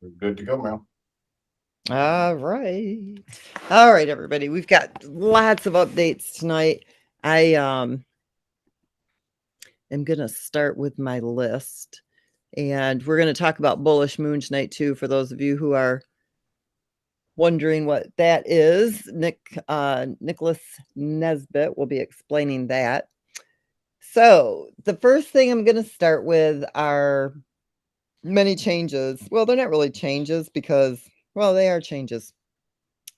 We're good to go, Mel. All right. All right, everybody. We've got lots of updates tonight. I am going to start with my list. And we're going to talk about Bullish Moon tonight, too, for those of you who are wondering what that is. Nicholas Nesbitt will be explaining that. So, the first thing I'm going to start with are many changes. Well, they're not really changes because, well, they are changes.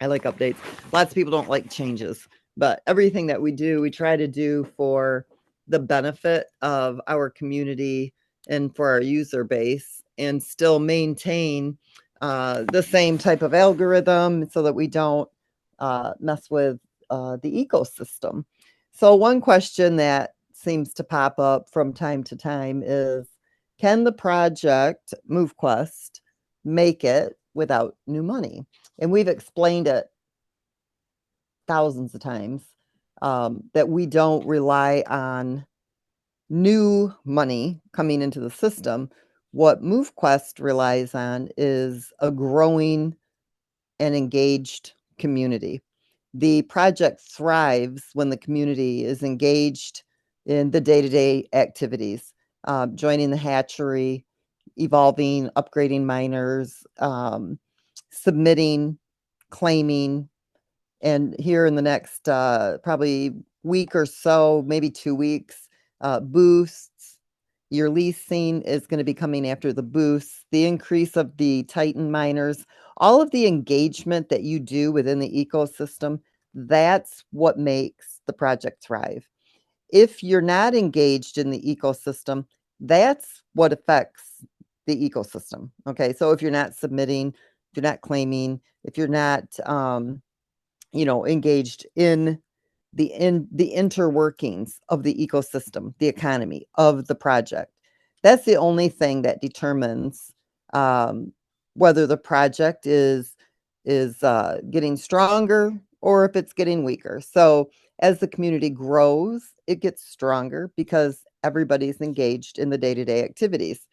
I like updates. Lots of people don't like changes, but everything that we do, we try to do for the benefit of our community and for our user base and still maintain the same type of algorithm so that we don't mess with the ecosystem. So, one question that seems to pop up from time to time is, can the project MoveQuest make it without new money? And we've explained it thousands of times that we don't rely on new money coming into the system. What MoveQuest relies on is a growing and engaged community. The project thrives when the community is engaged in the day-to-day activities, joining the hatchery, evolving, upgrading miners, submitting, claiming, and here in the next probably week or so, maybe 2 weeks, boosts. Your leasing is going to be coming after the boosts, the increase of the Titan miners, all of the engagement that you do within the ecosystem. That's what makes the project thrive. If you're not engaged in the ecosystem, that's what affects the ecosystem. Okay, so if you're not submitting, if you're not claiming, if you're not engaged in the interworkings of the ecosystem, the economy of the project. That's the only thing that determines whether the project is getting stronger or if it's getting weaker. So as the community grows, it gets stronger because everybody's engaged in the day-to-day activities.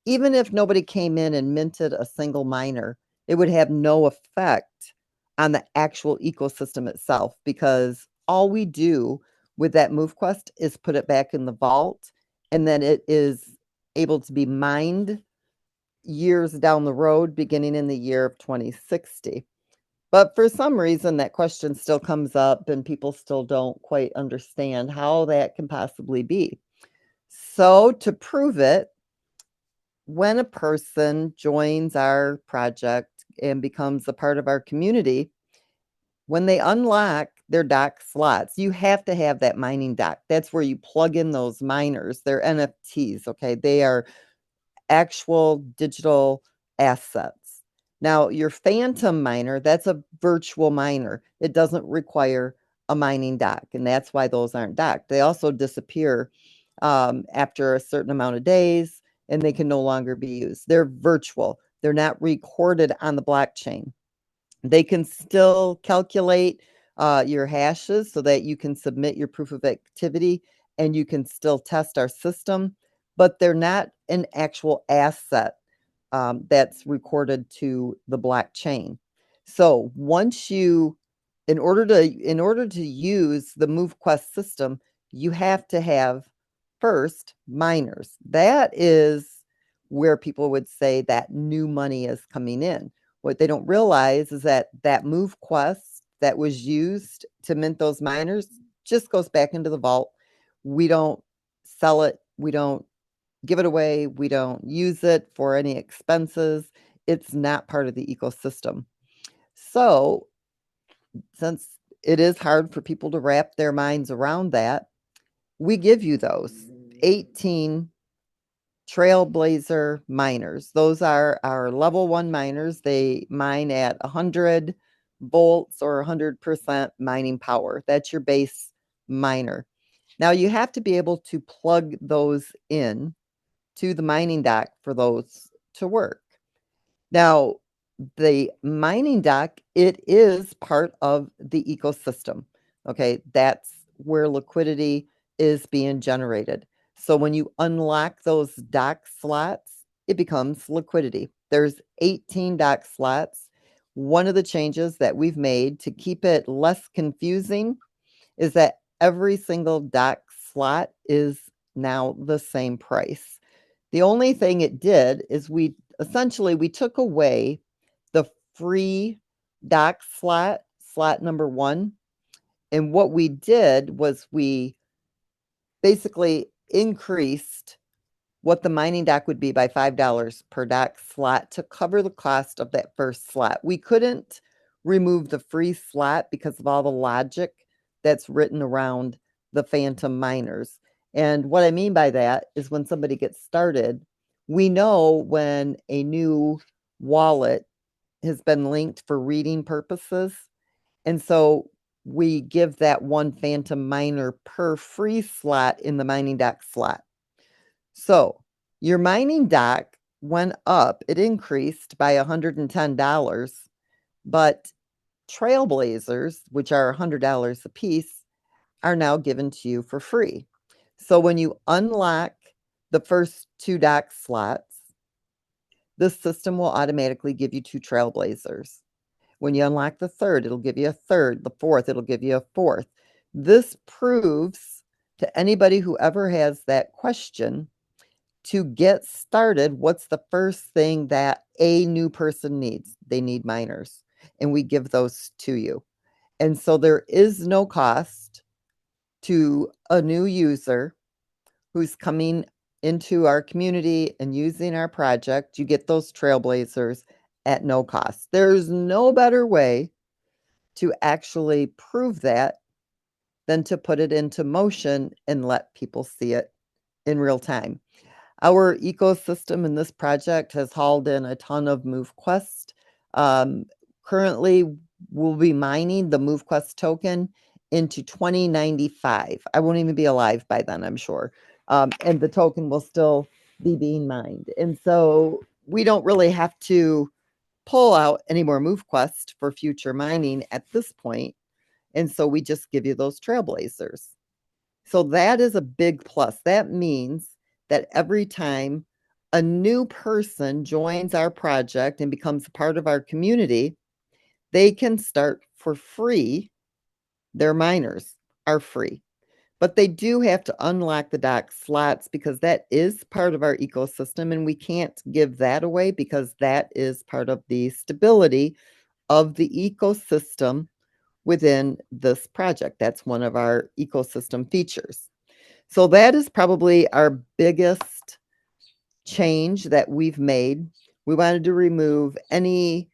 Even if nobody came in and minted a single miner, it would have no effect on the actual ecosystem itself because all we do with that MoveQuest is put it back in the vault and then it is able to be mined years down the road, beginning in the year of 2060. But for some reason, that question still comes up and people still don't quite understand how that can possibly be. So to prove it, when a person joins our project and becomes a part of our community, when they unlock their dock slots, you have to have that mining dock. That's where you plug in those miners. They're NFTs, okay? They are actual digital assets. Now, your phantom miner, that's a virtual miner. It doesn't require a mining dock, and that's why those aren't docked. They also disappear after a certain amount of days, and they can no longer be used. They're virtual. They're not recorded on the blockchain. They can still calculate your hashes so that you can submit your proof of activity and you can still test our system, but they're not an actual asset that's recorded to the blockchain. So once you, in order to use the MoveQuest system, you have to have first miners. That is where people would say that new money is coming in. What they don't realize is that that MoveQuest that was used to mint those miners just goes back into the vault. We don't sell it. We don't give it away. We don't use it for any expenses. It's not part of the ecosystem. So, since it is hard for people to wrap their minds around that, we give you those 18 trailblazer miners. Those are our level 1 miners. They mine at 100 volts or 100% mining power. That's your base miner. Now you have to be able to plug those in to the mining dock for those to work. Now, the mining dock, it is part of the ecosystem. Okay, that's where liquidity is being generated. So when you unlock those dock slots, it becomes liquidity. There's 18 dock slots. One of the changes that we've made to keep it less confusing is that every single dock slot is now the same price. The only thing it did is we took away the free dock slot, slot number 1. And what we did was we basically increased what the mining dock would be by $5 per dock slot to cover the cost of that first slot. We couldn't remove the free slot because of all the logic that's written around the phantom miners. And what I mean by that is when somebody gets started, we know when a new wallet has been linked for reading purposes. And so we give that one phantom miner per free slot in the mining dock slot. So your mining dock went up, it increased by $110, but trailblazers, which are $100 a piece, are now given to you for free. So when you unlock the first 2 dock slots, the system will automatically give you 2 trailblazers. When you unlock the third, it'll give you a third. The fourth, it'll give you a fourth. This proves to anybody who ever has that question, to get started, what's the first thing that a new person needs? They need miners, and we give those to you. And so there is no cost to a new user who's coming into our community and using our project. You get those trailblazers at no cost. There's no better way to actually prove that than to put it into motion and let people see it in real time. Our ecosystem in this project has hauled in a ton of MoveQuest. Currently, we'll be mining the MoveQuest token into 2095. I won't even be alive by then, I'm sure. And the token will still be being mined. And so we don't really have to pull out any more MoveQuest for future mining at this point. And so we just give you those trailblazers. So that is a big plus. That means that every time a new person joins our project and becomes a part of our community, they can start for free. Their miners are free, but they do have to unlock the dock slots because that is part of our ecosystem, and we can't give that away because that is part of the stability of the ecosystem within this project. That's one of our ecosystem features. So that is probably our biggest change that we've made. We wanted to remove any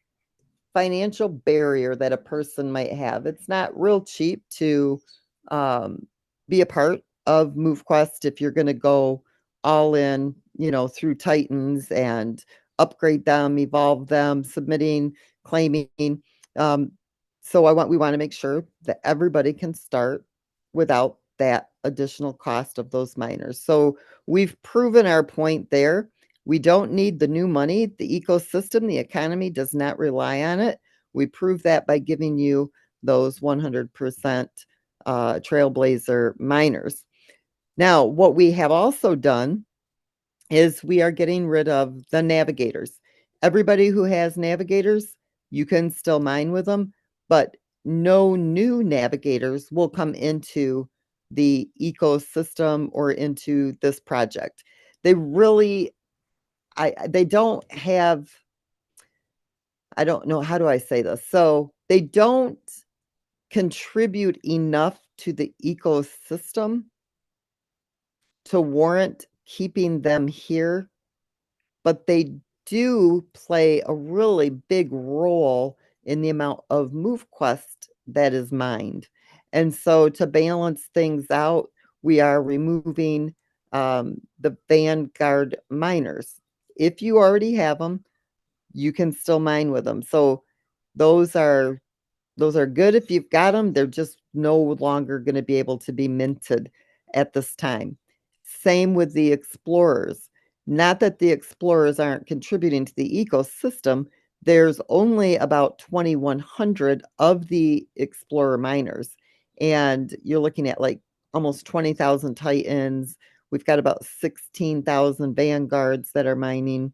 financial barrier that a person might have. It's not real cheap to be a part of MoveQuest if you're going to go all in, through Titans and upgrade them, evolve them, submitting, claiming. So we want to make sure that everybody can start without that additional cost of those miners. So we've proven our point there. We don't need the new money. The ecosystem, the economy does not rely on it. We prove that by giving you those 100% trailblazer miners. Now, what we have also done is we are getting rid of the navigators. Everybody who has navigators, you can still mine with them, but no new navigators will come into the ecosystem or into this project. They really, they don't have, I don't know, how do I say this? So they don't contribute enough to the ecosystem to warrant keeping them here, but they do play a really big role in the amount of MoveQuest that is mined. And so to balance things out, we are removing the Vanguard miners. If you already have them, you can still mine with them. So those are good if you've got them. They're just no longer going to be able to be minted at this time. Same with the explorers. Not that the explorers aren't contributing to the ecosystem. There's only about 2,100 of the explorer miners. And you're looking at like almost 20,000 Titans. We've got about 16,000 Vanguards that are mining.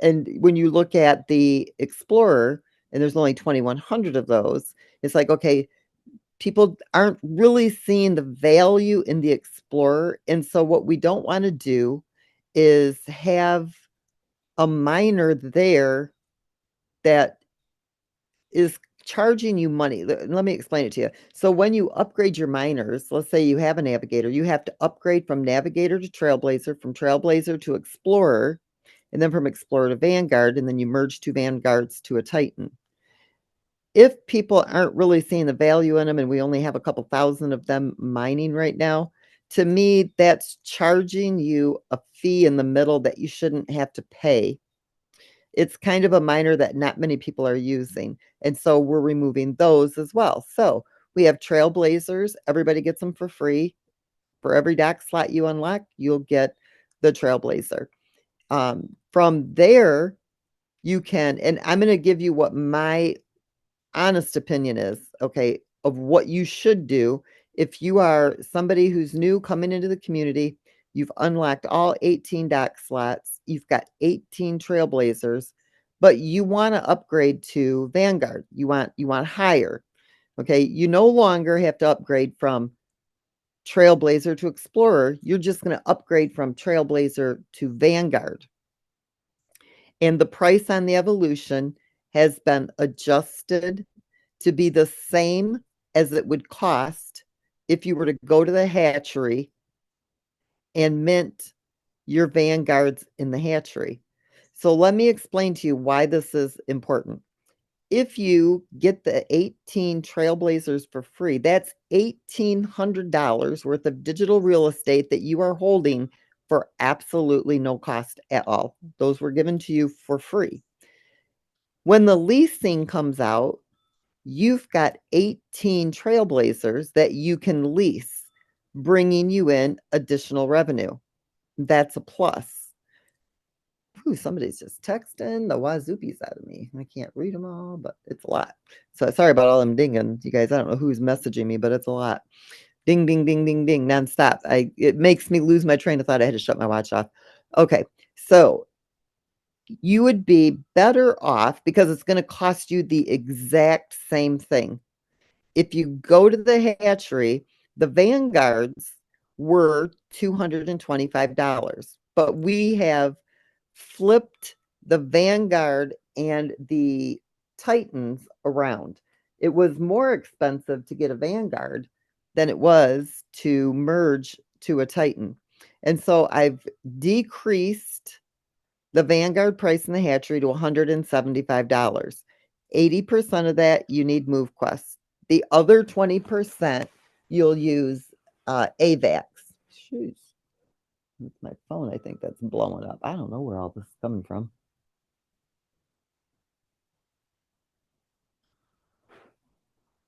And when you look at the Explorer, and there's only 2,100 of those, it's like, okay, people aren't really seeing the value in the Explorer. And so what we don't want to do is have a miner there that is charging you money. Let me explain it to you. So when you upgrade your miners, let's say you have a Navigator, you have to upgrade from Navigator to Trailblazer, from Trailblazer to Explorer, and then from Explorer to Vanguard, and then you merge two Vanguards to a Titan. If people aren't really seeing the value in them, and we only have a couple thousand of them mining right now, to me, that's charging you a fee in the middle that you shouldn't have to pay. It's kind of a miner that not many people are using. And so we're removing those as well. So we have Trailblazers. Everybody gets them for free. For every dock slot you unlock, you'll get the Trailblazer. From there, you can, and I'm going to give you what my honest opinion is, okay, of what you should do if you are somebody who's new coming into the community. You've unlocked all 18 dock slots, you've got 18 Trailblazers, but you want to upgrade to Vanguard. You want higher. Okay, you no longer have to upgrade from Trailblazer to Explorer. You're just going to upgrade from Trailblazer to Vanguard. And the price on the Evolution has been adjusted to be the same as it would cost if you were to go to the hatchery and mint your Vanguards in the hatchery. So let me explain to you why this is important. If you get the 18 Trailblazers for free, that's $1,800 worth of digital real estate that you are holding for absolutely no cost at all. Those were given to you for free. When the leasing comes out, you've got 18 Trailblazers that you can lease, bringing you in additional revenue. That's a plus. Ooh, somebody's just texting the wazoopies out of me. I can't read them all, but it's a lot. So sorry about all them dinging, you guys. I don't know who's messaging me, but it's a lot. Ding, ding, ding, ding, ding, nonstop. It makes me lose my train of thought. I had to shut my watch off. Okay, so you would be better off because it's going to cost you the exact same thing. If you go to the hatchery, the Vanguards were $225, but we have flipped the Vanguard and the Titans around. It was more expensive to get a Vanguard than it was to merge to a Titan. And so I've decreased the Vanguard price in the hatchery to $175. 80% of that you need MoveQuest. The other 20% you'll use AVAX. Shoot. It's my phone, I think that's blowing up. I don't know where all this is coming from.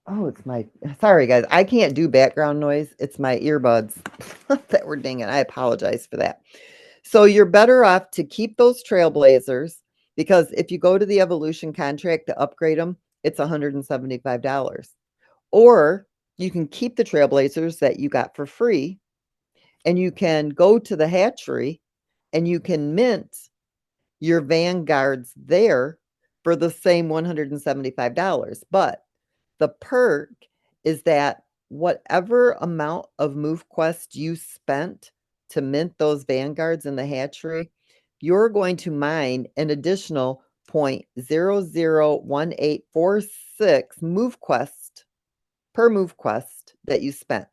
Oh, it's my, sorry guys, I can't do background noise. It's my earbuds that were dinging. I apologize for that. So you're better off to keep those Trailblazers because if you go to the Evolution contract to upgrade them, it's $175. Or you can keep the Trailblazers that you got for free and you can go to the hatchery and you can mint your Vanguards there for the same $175. But the perk is that whatever amount of MoveQuest you spent to mint those Vanguards in the hatchery, you're going to mine an additional 0.001846 MoveQuest per MoveQuest that you spent.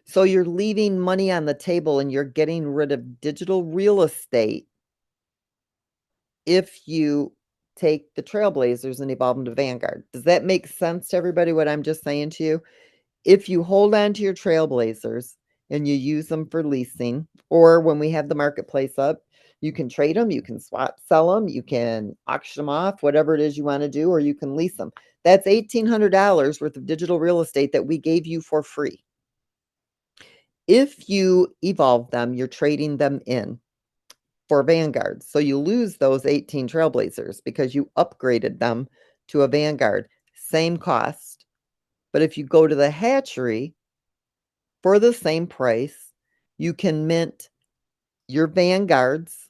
So you're leaving money on the table and you're getting rid of digital real estate if you take the Trailblazers and evolve them to Vanguard. Does that make sense to everybody, what I'm just saying to you? If you hold on to your Trailblazers and you use them for leasing, or when we have the marketplace up, you can trade them, you can swap, sell them, you can auction them off, whatever it is you want to do, or you can lease them. That's $1,800 worth of digital real estate that we gave you for free. If you evolve them, you're trading them in for Vanguard. So you lose those 18 Trailblazers because you upgraded them to a Vanguard. Same cost. But if you go to the hatchery for the same price, you can mint your Vanguards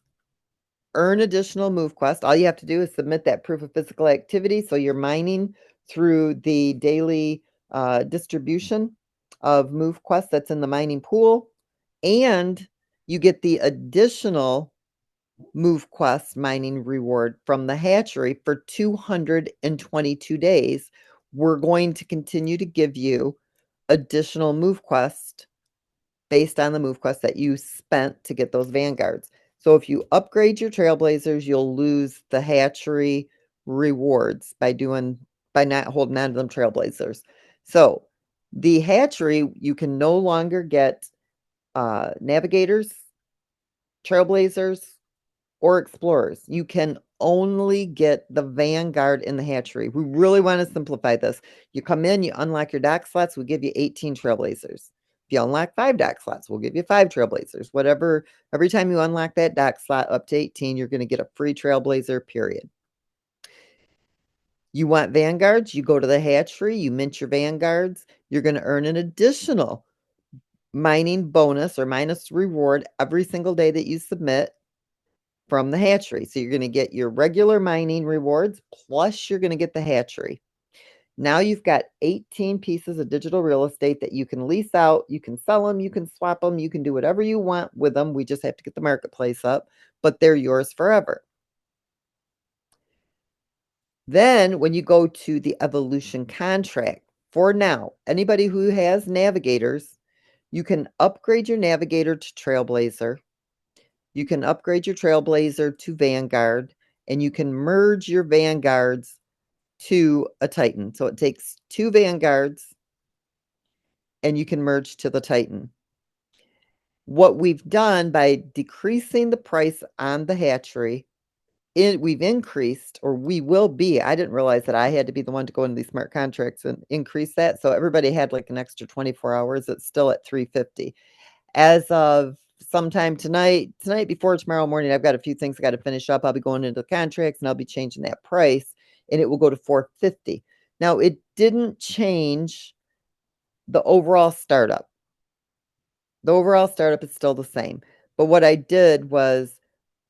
earn additional MoveQuest. All you have to do is submit that proof of physical activity. So you're mining through the daily distribution of MoveQuest that's in the mining pool, and you get the additional MoveQuest mining reward from the hatchery for 222 days. We're going to continue to give you additional MoveQuest based on the MoveQuest that you spent to get those vanguards. So if you upgrade your trailblazers, you'll lose the hatchery rewards by not holding on to them trailblazers. So the hatchery, you can no longer get navigators, trailblazers, or explorers. You can only get the vanguard in the hatchery. We really want to simplify this. You come in, you unlock your dock slots, we give you 18 trailblazers. If you unlock 5 dock slots, we'll give you 5 trailblazers. Whatever, every time you unlock that dock slot up to 18, you're going to get a free trailblazer, period. You want vanguards, you go to the hatchery, you mint your vanguards, you're going to earn an additional mining bonus or minus reward every single day that you submit from the hatchery. So you're going to get your regular mining rewards, plus you're going to get the hatchery. Now you've got 18 pieces of digital real estate that you can lease out. You can sell them, you can swap them, you can do whatever you want with them. We just have to get the marketplace up, but they're yours forever. Then when you go to the evolution contract, for now, anybody who has navigators, you can upgrade your navigator to trailblazer. You can upgrade your trailblazer to vanguard, and you can merge your vanguards to a titan. So it takes 2 vanguards and you can merge to the titan. What we've done by decreasing the price on the hatchery, we've increased, or we will be, I didn't realize that I had to be the one to go into these smart contracts and increase that. So everybody had like an extra 24 hours. It's still at 350. As of sometime tonight before tomorrow morning, I've got a few things I got to finish up. I'll be going into the contracts and I'll be changing that price, and it will go to 450. Now, it didn't change the overall startup. The overall startup is still the same. But what I did was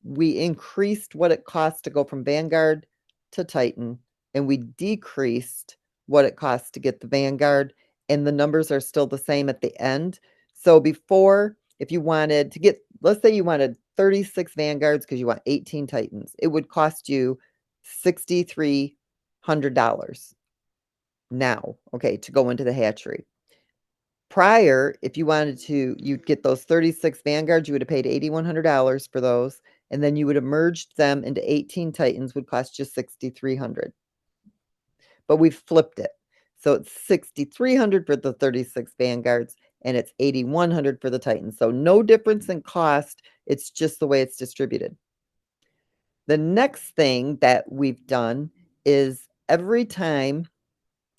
we increased what it costs to go from Vanguard to Titan, and we decreased what it costs to get the Vanguard, and the numbers are still the same at the end. So before, if you wanted to get, let's say you wanted 36 Vanguards because you want 18 Titans, it would cost you $6,300 now, okay, to go into the hatchery. Prior, if you wanted to, you'd get those 36 Vanguards, you would have paid $8,100 for those, and then you would have merged them into 18 Titans, would cost you $6,300. But we've flipped it. So it's $6,300 for the 36 Vanguards, and it's $8,100 for the Titans. So no difference in cost. It's just the way it's distributed. The next thing that we've done is every time,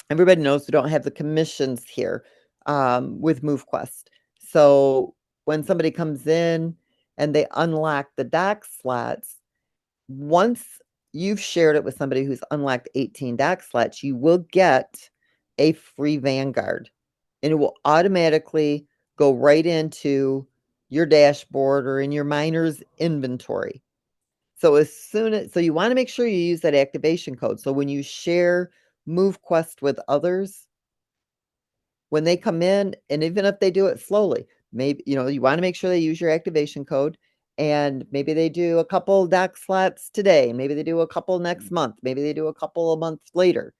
everybody knows we don't have the commissions here with MoveQuest. So when somebody comes in and they unlock the dock slots, once you've shared it with somebody who's unlocked 18 dock slots, you will get a free Vanguard, and it will automatically go right into your dashboard or in your miner's inventory. So so you want to make sure you use that activation code. So when you share MoveQuest with others, when they come in, and even if they do it slowly, maybe, you want to make sure they use your activation code, and maybe they do a couple dock slots today, maybe they do a couple next month, maybe they do a couple of months later.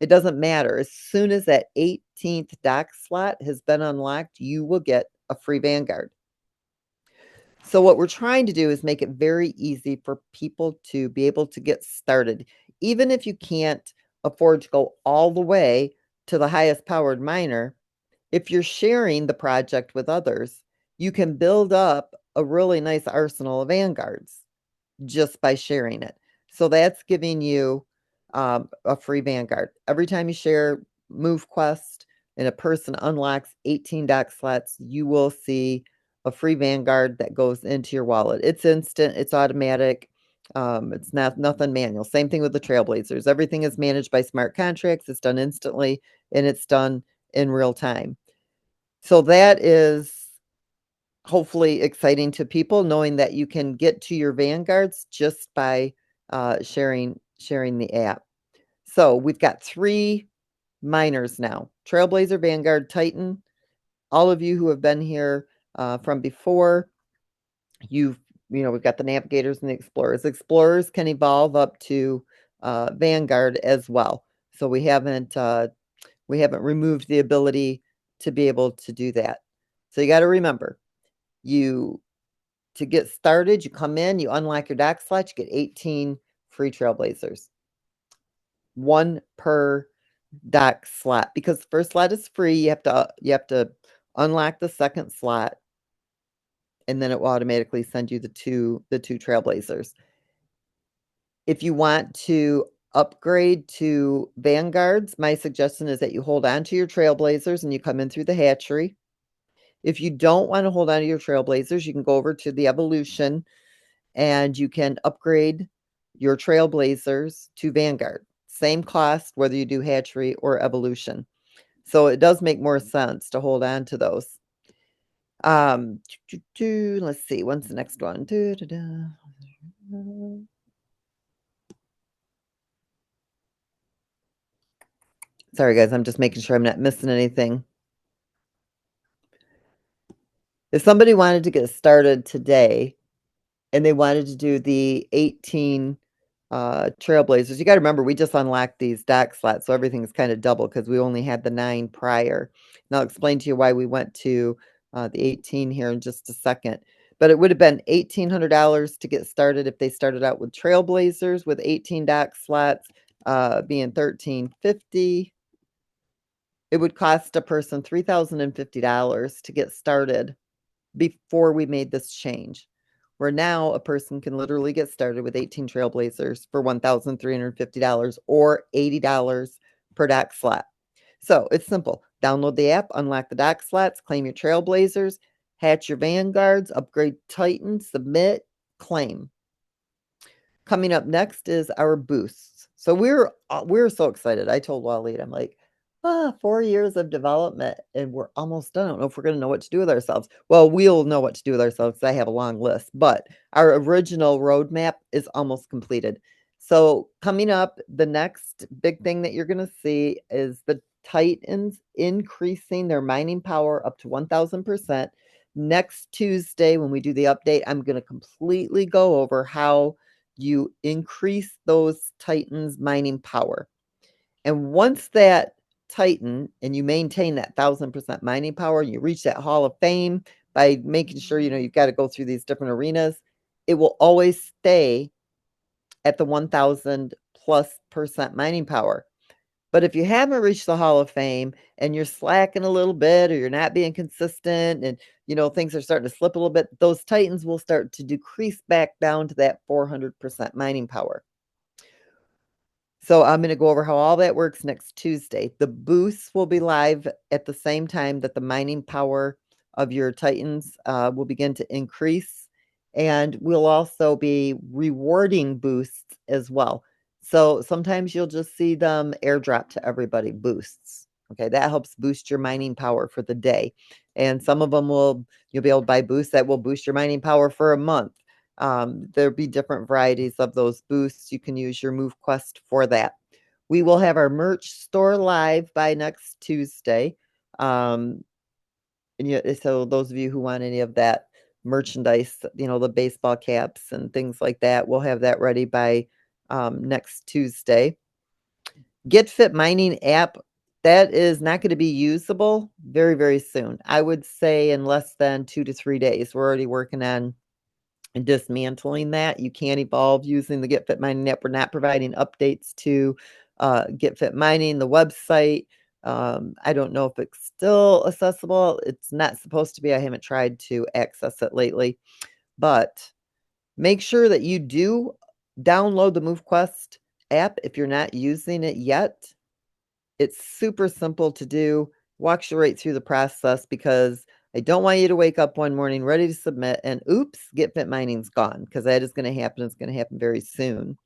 It doesn't matter. As soon as that 18th dock slot has been unlocked, you will get a free Vanguard. So what we're trying to do is make it very easy for people to be able to get started. Even if you can't afford to go all the way to the highest powered miner, if you're sharing the project with others, you can build up a really nice arsenal of Vanguards just by sharing it. So that's giving you a free Vanguard. Every time you share MoveQuest and a person unlocks 18 dock slots, you will see a free Vanguard that goes into your wallet. It's instant, it's automatic. It's nothing manual. Same thing with the Trailblazers. Everything is managed by smart contracts. It's done instantly, and it's done in real time. So that is hopefully exciting to people, knowing that you can get to your vanguards just by sharing the app. So we've got 3 miners now: Trailblazer, Vanguard, Titan. All of you who have been here from before, we've got the navigators and the explorers. Explorers can evolve up to Vanguard as well. So we haven't removed the ability to be able to do that. So you got to remember, to get started, you come in, you unlock your dock slot, you get 18 free Trailblazers. 1 per dock slot, because the first slot is free. You have to unlock the second slot, and then it will automatically send you the two Trailblazers. If you want to upgrade to Vanguards, my suggestion is that you hold on to your Trailblazers and you come in through the hatchery. If you don't want to hold on to your Trailblazers, you can go over to the evolution and you can upgrade your Trailblazers to Vanguard. Same cost, whether you do hatchery or evolution. So it does make more sense to hold on to those. Let's see, when's the next one? Sorry, guys, I'm just making sure I'm not missing anything. If somebody wanted to get started today and they wanted to do the 18 Trailblazers, you got to remember, we just unlocked these dock slots, so everything's kind of double because we only had the 9 prior. And I'll explain to you why we went to the 18 here in just a second. But it would have been $1,800 to get started if they started out with Trailblazers with 18 dock slots, being $1,350. It would cost a person $3,050 to get started before we made this change, where now a person can literally get started with 18 Trailblazers for $1,350 or $80 per dock slot. So it's simple. Download the app, unlock the dock slots, claim your Trailblazers, hatch your Vanguards, upgrade Titan, submit, claim. Coming up next is our boosts. So we're so excited. I told Waleed, I'm like, 4 years of development and we're almost done. I don't know if we're going to know what to do with ourselves. Well, we'll know what to do with ourselves. I have a long list, but our original roadmap is almost completed. So coming up, the next big thing that you're going to see is the Titans increasing their mining power up to 1,000%. Next Tuesday, when we do the update, I'm going to completely go over how you increase those Titans mining power. And once that Titan and you maintain that 1,000% mining power, you reach that Hall of Fame by making sure, you've got to go through these different arenas, it will always stay at the 1,000+% mining power. But if you haven't reached the Hall of Fame and you're slacking a little bit, or you're not being consistent, and things are starting to slip a little bit, those Titans will start to decrease back down to that 400% mining power. So I'm going to go over how all that works next Tuesday. The boosts will be live at the same time that the mining power of your Titans will begin to increase. And we'll also be rewarding boosts as well. So sometimes you'll just see them airdrop to everybody, boosts. Okay, that helps boost your mining power for the day. And some of them you'll be able to buy boosts that will boost your mining power for a month. There'll be different varieties of those boosts. You can use your MoveQuest for that. We will have our merch store live by next Tuesday. So those of you who want any of that merchandise, the baseball caps and things like that, we'll have that ready by next Tuesday. Get Fit Mining app, that is not going to be usable very, very soon. I would say in less than 2 to 3 days. We're already working on and dismantling that. You can't evolve using the Get Fit Mining app. We're not providing updates to Get Fit Mining, the website. I don't know if it's still accessible. It's not supposed to be. I haven't tried to access it lately. But make sure that you do download the MoveQuest app if you're not using it yet. It's super simple to do. Walks you right through the process, because I don't want you to wake up one morning ready to submit and oops, Get Fit Mining's gone, because that is going to happen. It's going to happen very soon.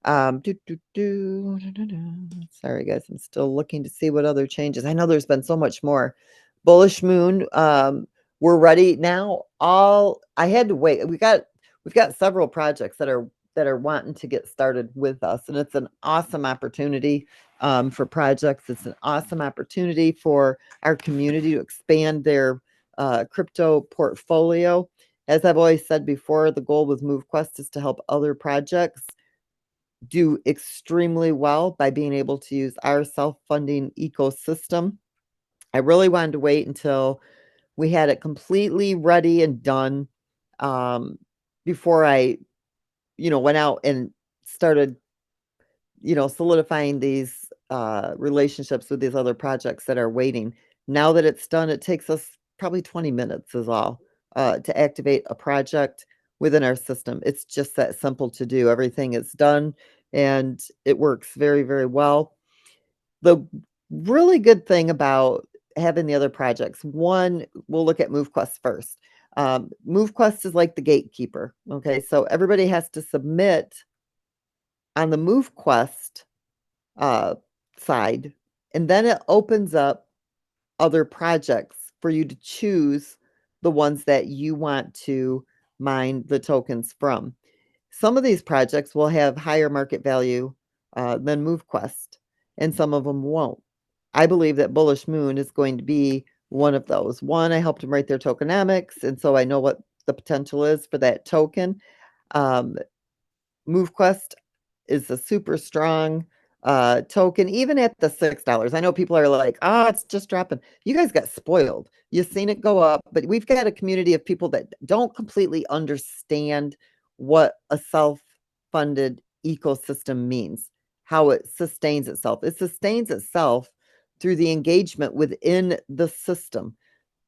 Sorry, guys. I'm still looking to see what other changes. I know there's been so much more. Bullish Moon we're ready now. All I had to wait. We've got several projects that are wanting to get started with us, and it's an awesome opportunity for projects. It's an awesome opportunity for our community to expand their crypto portfolio. As I've always said before, the goal with MoveQuest is to help other projects do extremely well by being able to use our self-funding ecosystem. I really wanted to wait until we had it completely ready and done um, before I, went out and started, solidifying these relationships with these other projects that are waiting. Now that it's done, it takes us probably 20 minutes is all to activate a project within our system. It's just that simple to do. Everything is done and it works very, very well. The really good thing about having the other projects, one, we'll look at MoveQuest first. MoveQuest is like the gatekeeper. Okay, so everybody has to submit on the MoveQuest side, and then it opens up other projects for you to choose the ones that you want to mine the tokens from. Some of these projects will have higher market value than MoveQuest, and some of them won't. I believe that Bullish Moon is going to be one of those. One, I helped them write their tokenomics, and so I know what the potential is for that token. Um, MoveQuest is a super strong token, even at the $6. I know people are like, oh, it's just dropping. You guys got spoiled. You've seen it go up, but we've got a community of people that don't completely understand what a self-funded ecosystem means, how it sustains itself. It sustains itself through the engagement within the system.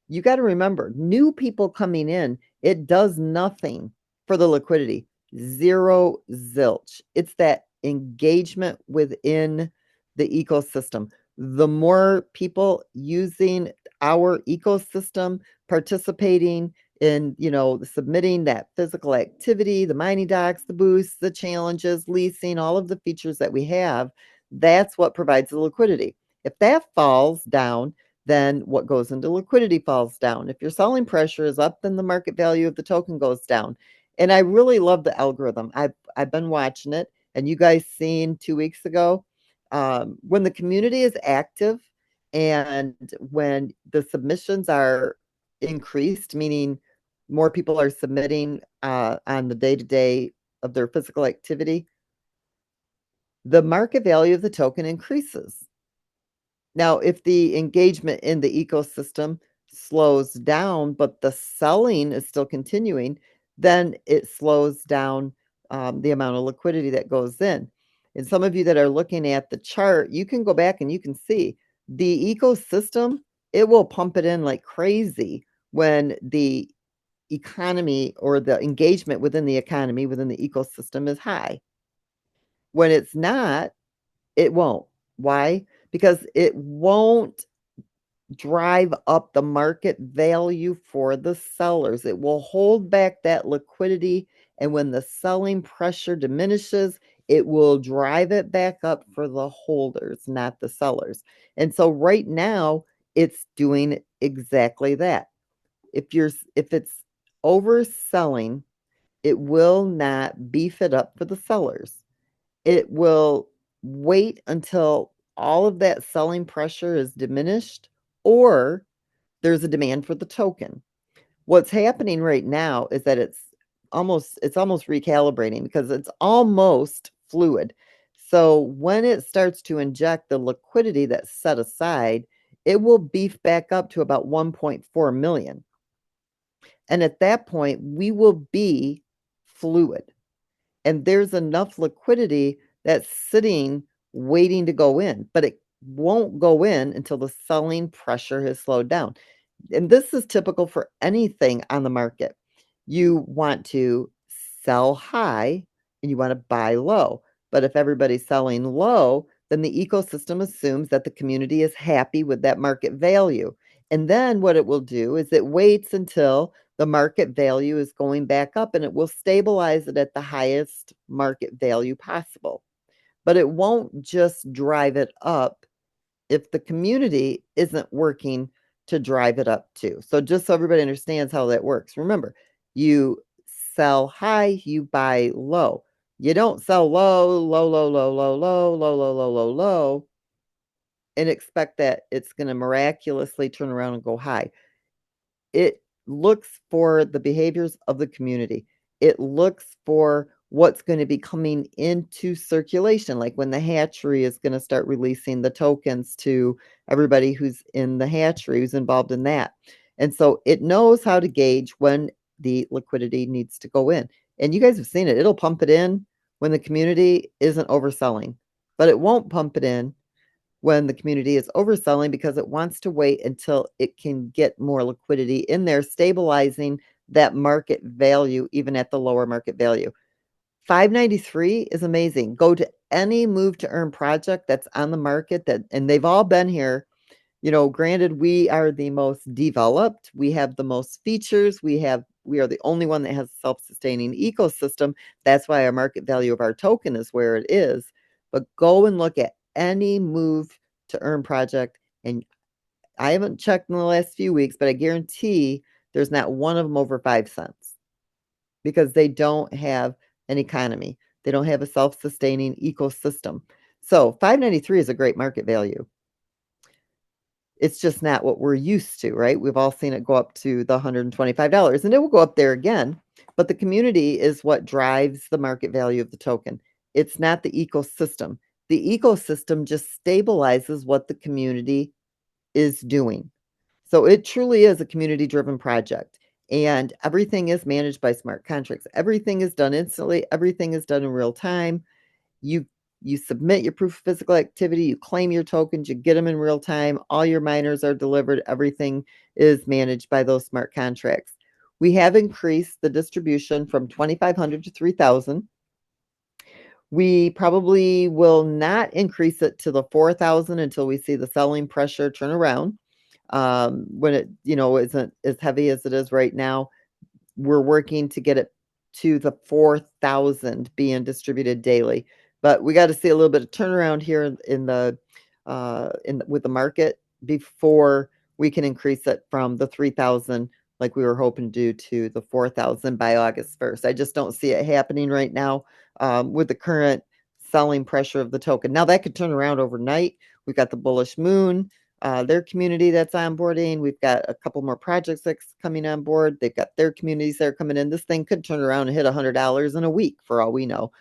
You got to remember, new people coming in, it does nothing for the liquidity. Zero zilch. It's that engagement within the ecosystem. The more people using our ecosystem, participating in, submitting that physical activity, the mining docs, the boosts, the challenges, leasing, all of the features that we have, that's what provides the liquidity. If that falls down, then what goes into liquidity falls down. If your selling pressure is up, then the market value of the token goes down. And I really love the algorithm. I've been watching it, and you guys seen 2 weeks ago when the community is active and when the submissions are increased, meaning more people are submitting on the day-to-day of their physical activity, the market value of the token increases. Now, if the engagement in the ecosystem slows down, but the selling is still continuing, then it slows down the amount of liquidity that goes in. And some of you that are looking at the chart, you can go back and you can see the ecosystem, it will pump it in like crazy when the economy or the engagement within the economy, within the ecosystem is high. When it's not, it won't. Why? Because it won't drive up the market value for the sellers. It will hold back that liquidity. And when the selling pressure diminishes, it will drive it back up for the holders, not the sellers. And so right now, it's doing exactly that. If it's overselling, it will not beef it up for the sellers. It will wait until all of that selling pressure is diminished or there's a demand for the token. What's happening right now is that it's almost recalibrating because it's almost fluid. So when it starts to inject the liquidity that's set aside, it will beef back up to about 1.4 million. And at that point, we will be fluid. And there's enough liquidity that's sitting waiting to go in, but it won't go in until the selling pressure has slowed down. And this is typical for anything on the market. You want to sell high and you want to buy low. But if everybody's selling low, then the ecosystem assumes that the community is happy with that market value. And then what it will do is it waits until the market value is going back up and it will stabilize it at the highest market value possible. But it won't just drive it up if the community isn't working to drive it up too. So just so everybody understands how that works. Remember, you sell high, you buy low. You don't sell low, low, low, low, low, low, low, low, low, low, low, and expect that it's going to miraculously turn around and go high. It looks for the behaviors of the community. It looks for what's going to be coming into circulation, like when the hatchery is going to start releasing the tokens to everybody who's in the hatchery, who's involved in that. And so it knows how to gauge when the liquidity needs to go in. And you guys have seen it. It'll pump it in when the community isn't overselling, but it won't pump it in when the community is overselling because it wants to wait until it can get more liquidity in there, stabilizing that market value, even at the lower market value. 593 is amazing. Go to any move to earn project that's on the market and they've all been here. You know, granted, we are the most developed. We have the most features. We are the only one that has a self-sustaining ecosystem. That's why our market value of our token is where it is. But go and look at any move to earn project. And I haven't checked in the last few weeks, but I guarantee there's not one of them over 5 cents because they don't have an economy. They don't have a self-sustaining ecosystem. So 593 is a great market value. It's just not what we're used to, right? We've all seen it go up to the $125, and it will go up there again. But the community is what drives the market value of the token. It's not the ecosystem. The ecosystem just stabilizes what the community is doing. So it truly is a community-driven project. And everything is managed by smart contracts. Everything is done instantly. Everything is done in real time. You submit your proof of physical activity, you claim your tokens, you get them in real time, all your miners are delivered, everything is managed by those smart contracts. We have increased the distribution from 2,500 to 3,000. We probably will not increase it to the 4,000 until we see the selling pressure turn around. When it, isn't as heavy as it is right now, we're working to get it to the 4,000 being distributed daily. But we got to see a little bit of turnaround here with the market before we can increase it from the 3,000 like we were hoping to do to the 4,000 by August 1st. I just don't see it happening right now with the current selling pressure of the token. Now that could turn around overnight. We've got the Bullish Moon, their community that's onboarding. We've got a couple more projects that's coming on board. They've got their communities that are coming in. This thing could turn around and hit $100 in a week for all we know.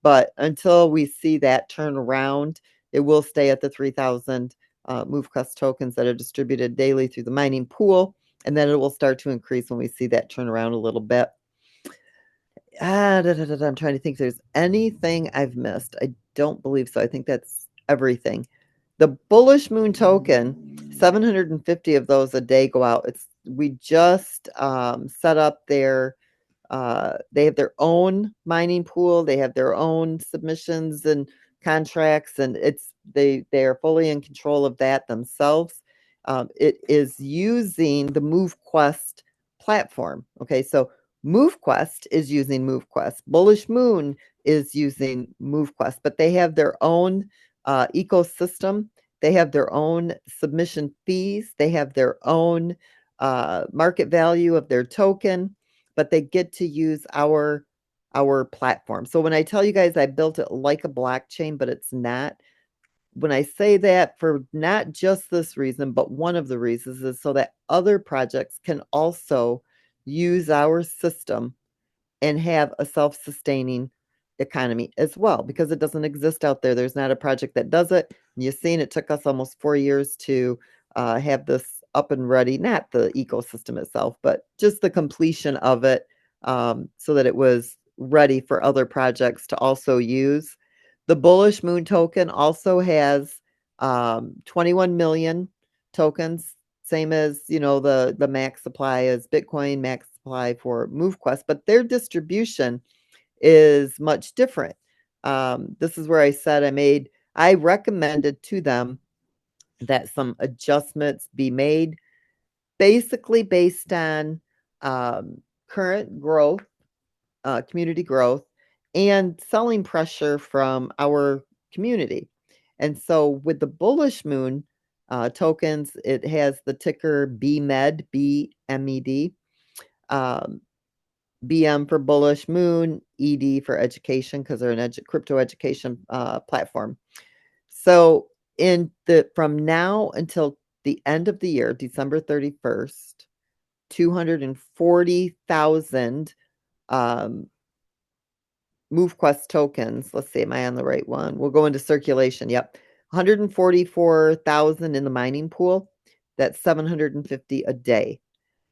But until we see that turn around, it will stay at the 3,000 MoveQuest tokens that are distributed daily through the mining pool. And then it will start to increase when we see that turn around a little bit. I'm trying to think if there's anything I've missed. I don't believe so. I think that's everything. The Bullish Moon token, 750 of those a day go out. We just set up they have their own mining pool. They have their own submissions and contracts, and they are fully in control of that themselves. It is using the MoveQuest platform. Okay, so MoveQuest is using MoveQuest. Bullish Moon is using MoveQuest, but they have their own ecosystem. They have their own submission fees. They have their own market value of their token, but they get to use our platform. So when I tell you guys I built it like a blockchain, but it's not, when I say that for not just this reason, but one of the reasons is so that other projects can also use our system and have a self-sustaining economy as well, because it doesn't exist out there. There's not a project that does it. You've seen it took us almost 4 years to have this up and ready, not the ecosystem itself, but just the completion of it so that it was ready for other projects to also use. The Bullish Moon token also has 21 million tokens, same as, the max supply as Bitcoin, max supply for MoveQuest, but their distribution is much different. This is where I said I recommended to them that some adjustments be made, basically based on current growth, community growth, and selling pressure from our community. And so with the Bullish Moon, tokens. It has the ticker BMED, BMED. BM for Bullish Moon, ED for education, because they're an crypto education platform. So from now until the end of the year, December 31st, 240,000 MoveQuest tokens. Let's see, am I on the right one? We'll go into circulation. Yep. 144,000 in the mining pool. That's 750 a day.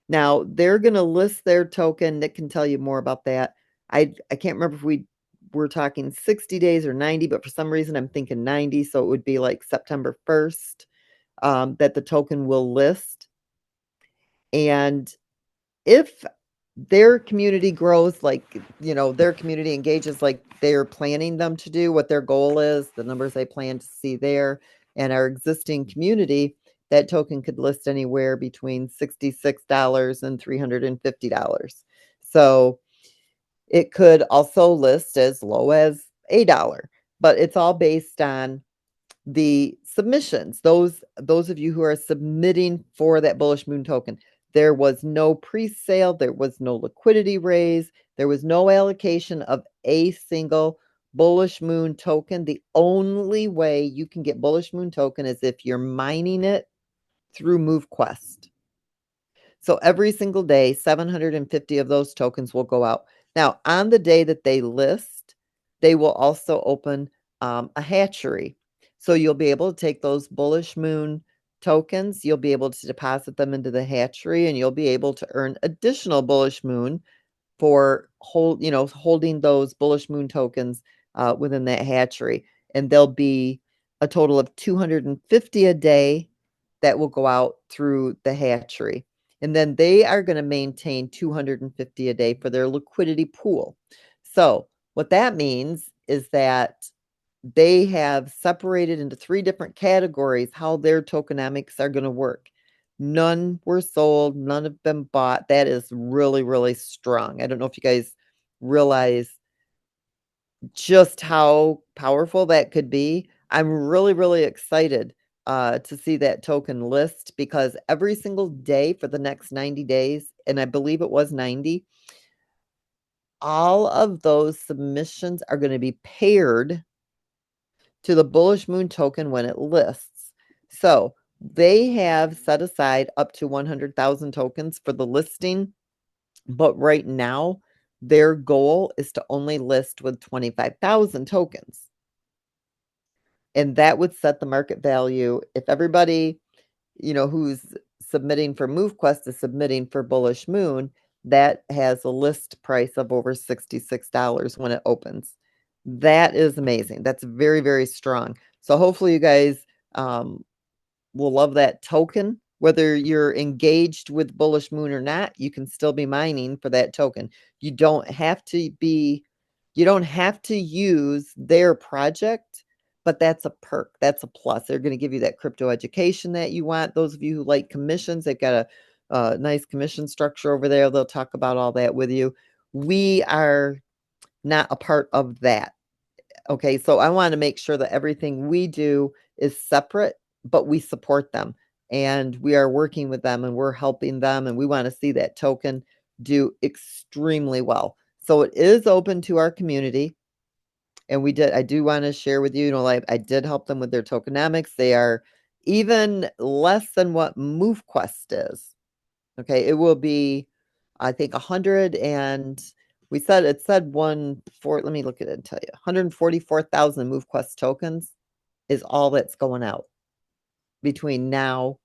Now, they're going to list their token. Nick can tell you more about that. I can't remember if we were talking 60 days or 90, but for some reason I'm thinking 90, so it would be like September 1st that the token will list. And if their community grows, like, their community engages like they're planning them to do, what their goal is, the numbers they plan to see there, and our existing community, that token could list anywhere between $66 and $350. So it could also list as low as $1, but it's all based on the submissions. Those of you who are submitting for that Bullish Moon token. There was no pre-sale, there was no liquidity raise, there was no allocation of a single Bullish Moon token. The only way you can get Bullish Moon token is if you're mining it through MoveQuest. So every single day, 750 of those tokens will go out. Now, on the day that they list, they will also open a hatchery. So you'll be able to take those Bullish Moon tokens, you'll be able to deposit them into the hatchery, and you'll be able to earn additional Bullish Moon for holding those Bullish Moon tokens within that hatchery. And there'll be a total of 250 a day that will go out through the hatchery. And then they are going to maintain 250 a day for their liquidity pool. So what that means is that they have separated into 3 different categories how their tokenomics are going to work. None were sold, none have been bought. That is really, really strong. I don't know if you guys realize just how powerful that could be. I'm really, really excited to see that token list, because every single day for the next 90 days, and I believe it was 90, all of those submissions are going to be paired to the Bullish Moon token when it lists. So they have set aside up to 100,000 tokens for the listing, but right now their goal is to only list with 25,000 tokens. And that would set the market value if everybody, who's submitting for MoveQuest is submitting for Bullish Moon, that has a list price of over $66 when it opens. That is amazing. That's very, very strong. So hopefully you guys will love that token. Whether you're engaged with Bullish Moon or not, you can still be mining for that token. You don't have to use their project, but that's a perk. That's a plus. They're going to give you that crypto education that you want. Those of you who like commissions, they've got a nice commission structure over there. They'll talk about all that with you. We are not a part of that. Okay, so I want to make sure that everything we do is separate, but we support them and we are working with them and we're helping them, and we want to see that token do extremely well. So it is open to our community. And I do want to share with you, like I did help them with their tokenomics. They are even less than what MoveQuest is. Okay, it will be, I think, 100 and it said let me look at it and tell you, 144,000 MoveQuest tokens is all that's going out between now.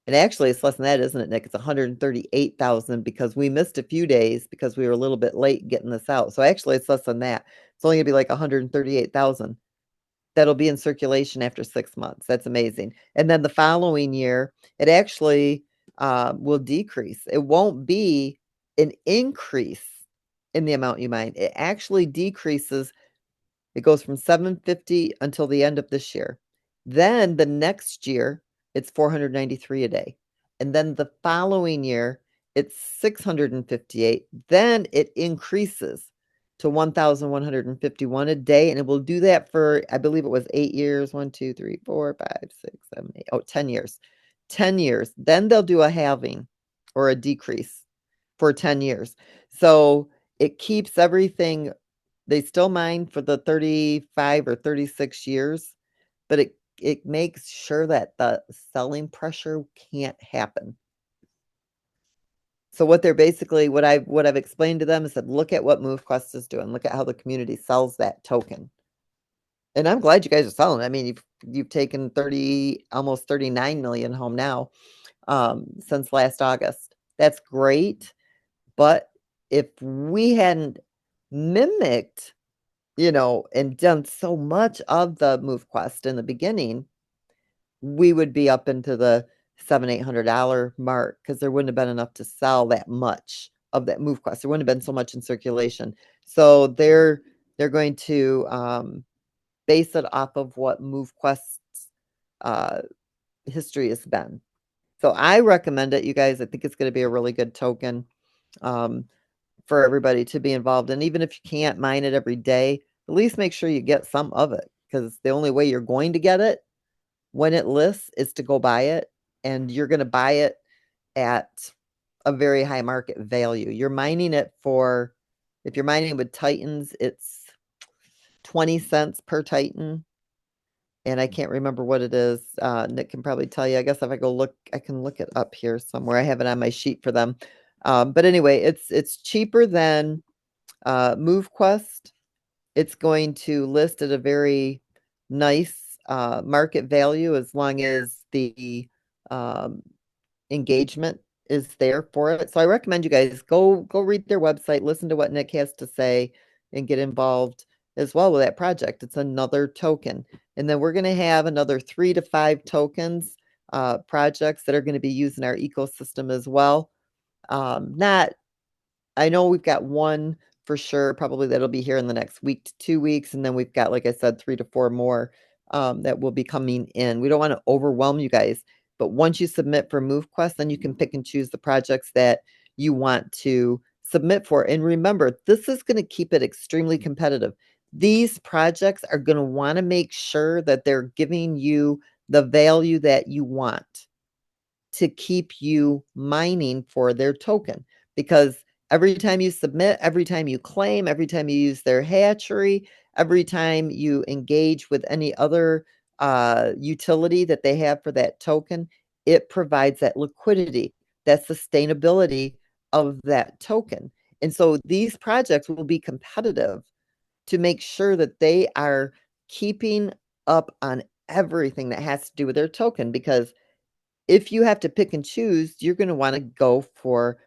And actually, it's less than that, isn't it, Nick? It's 138,000 because we missed a few days because we were a little bit late getting this out. So actually, it's less than that. It's only going to be like 138,000 that'll be in circulation after 6 months. That's amazing. And then the following year, it actually will decrease. It won't be an increase in the amount you mine. It actually decreases. It goes from 750 until the end of this year. Then the next year, it's 493 a day. And then the following year, it's 658. Then it increases to 1,151 a day. And it will do that for, I believe it was 8 years. 1, 2, 3, 4, 5, 6, 7, 8. Oh, 10 years. 10 years. Then they'll do a halving or a decrease for 10 years. So it keeps everything, they still mine for the 35 or 36 years, but it makes sure that the selling pressure can't happen. So what they're basically, what I've explained to them is that look at what MoveQuest is doing. Look at how the community sells that token. And I'm glad you guys are selling. I mean, you've taken 30, almost 39 million home now, since last August. That's great. But if we hadn't mimicked, and done so much of the MoveQuest in the beginning, we would be up into the $700-800 mark because there wouldn't have been enough to sell that much of that MoveQuest. There wouldn't have been so much in circulation. So they're going to base it off of what MoveQuest's history has been. So I recommend it, you guys. I think it's going to be a really good token for everybody to be involved in. Even if you can't mine it every day, at least make sure you get some of it, because the only way you're going to get it when it lists is to go buy it, and you're going to buy it at a very high market value. You're mining it for, if you're mining with Titans, it's 20 cents per Titan. And I can't remember what it is. Nick can probably tell you. I guess if I go look, I can look it up here somewhere. I have it on my sheet for them. But anyway, it's cheaper than MoveQuest. It's going to list at a very nice market value as long as the um, engagement is there for it. So I recommend you guys go read their website, listen to what Nick has to say, and get involved as well with that project. It's another token. And then we're going to have another 3 to 5 tokens, projects that are going to be using our ecosystem as well. Not, I know we've got one for sure, probably that'll be here in the next week to 2 weeks. And then we've got, like I said, 3 to 4 more that will be coming in. We don't want to overwhelm you guys, but once you submit for MoveQuest, then you can pick and choose the projects that you want to submit for. And remember, this is going to keep it extremely competitive. These projects are going to want to make sure that they're giving you the value that you want to keep you mining for their token, because every time you submit, every time you claim, every time you use their hatchery, every time you engage with any other utility that they have for that token, it provides that liquidity, that sustainability of that token. And so these projects will be competitive to make sure that they are keeping up on everything that has to do with their token, because if you have to pick and choose, you're going to want to go for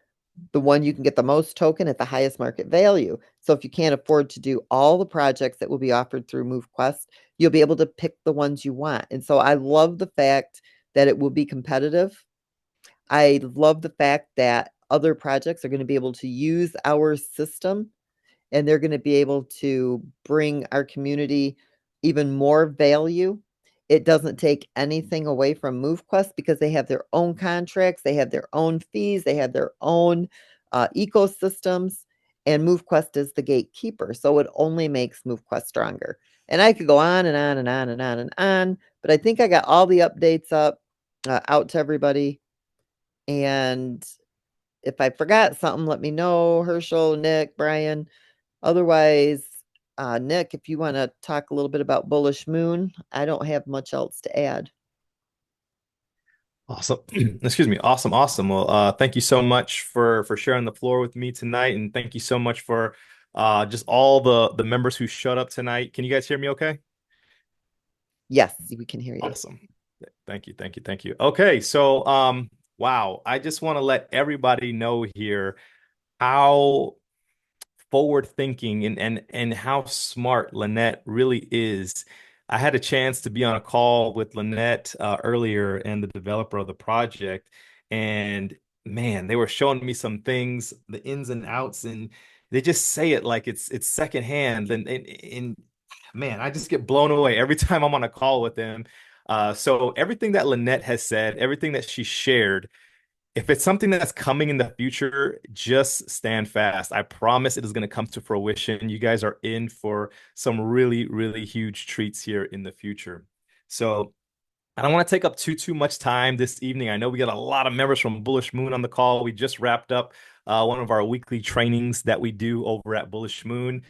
the one you can get the most token at the highest market value. So if you can't afford to do all the projects that will be offered through MoveQuest, you'll be able to pick the ones you want. And so I love the fact that it will be competitive. I love the fact that other projects are going to be able to use our system, and they're going to be able to bring our community even more value. It doesn't take anything away from MoveQuest because they have their own contracts, they have their own fees, they have their own ecosystems, and MoveQuest is the gatekeeper. So it only makes MoveQuest stronger. And I could go on and on and on and on and on, but I think I got all the updates up out to everybody. And if I forgot something, let me know. Herschel, Nick, Brian. Otherwise, Nick, if you want to talk a little bit about Bullish Moon, I don't have much else to add. Awesome. Excuse me. Awesome. Awesome. Well, thank you so much for sharing the floor with me tonight, and thank you so much for just all the members who showed up tonight. Can you guys hear me okay? Yes, we can hear you. Awesome. Thank you. Thank you. Thank you. Okay, so wow, I just want to let everybody know here how forward thinking and how smart Lynette really is. I had a chance to be on a call with Lynette earlier and the developer of the project, and man, they were showing me some things, the ins and outs, and they just say it like it's secondhand, and man, I just get blown away every time I'm on a call with them. So everything that Lynette has said, everything that she shared If it's something that's coming in the future, just stand fast. I promise it is going to come to fruition. You guys are in for some really, really huge treats here in the future. So I don't want to take up too much time this evening. I know we got a lot of members from Bullish Moon on the call. We just wrapped up one of our weekly trainings that we do over at Bullish Moon.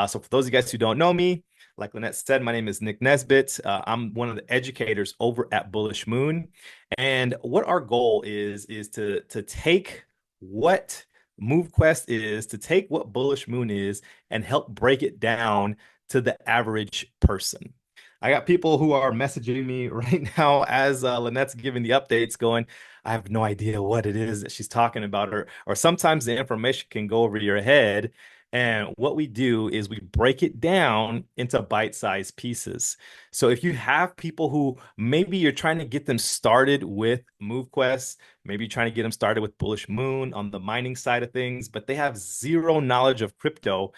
So for those of you guys who don't know me, like Lynette said, my name is Nick Nesbitt. I'm one of the educators over at Bullish Moon. And what our goal is to take what MoveQuest is, to take what Bullish Moon is, and help break it down to the average person. I got people who are messaging me right now as Lynette's giving the updates, going, I have no idea what it is that she's talking about, or sometimes the information can go over your head. And what we do is we break it down into bite-sized pieces. So if you have people who maybe you're trying to get them started with MoveQuest, maybe you're trying to get them started with Bullish Moon on the mining side of things, but they have zero knowledge of crypto,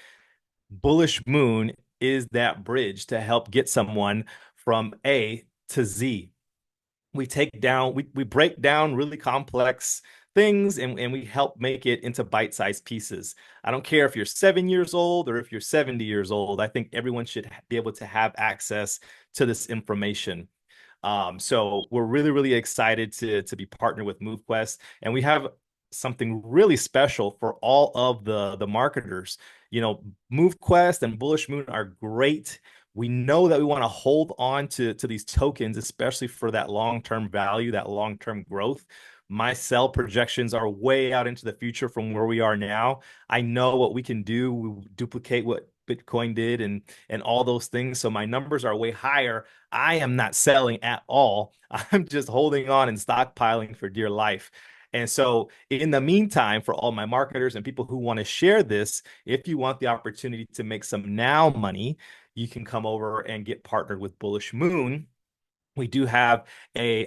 Bullish Moon is that bridge to help get someone from A to Z. We break down really complex things and we help make it into bite-sized pieces. I don't care if you're 7 years old or if you're 70 years old. I think everyone should be able to have access to this information. So we're really, really excited to be partnered with MoveQuest, and we have something really special for all of the marketers. You know, MoveQuest and Bullish Moon are great. We know that we want to hold on to these tokens, especially for that long-term value, that long-term growth. My sell projections are way out into the future from where we are now. I know what we can do. We duplicate what Bitcoin did and all those things. So my numbers are way higher. I am not selling at all. I'm just holding on and stockpiling for dear life. And so, in the meantime, for all my marketers and people who want to share this, if you want the opportunity to make some now money, you can come over and get partnered with Bullish Moon. We do have a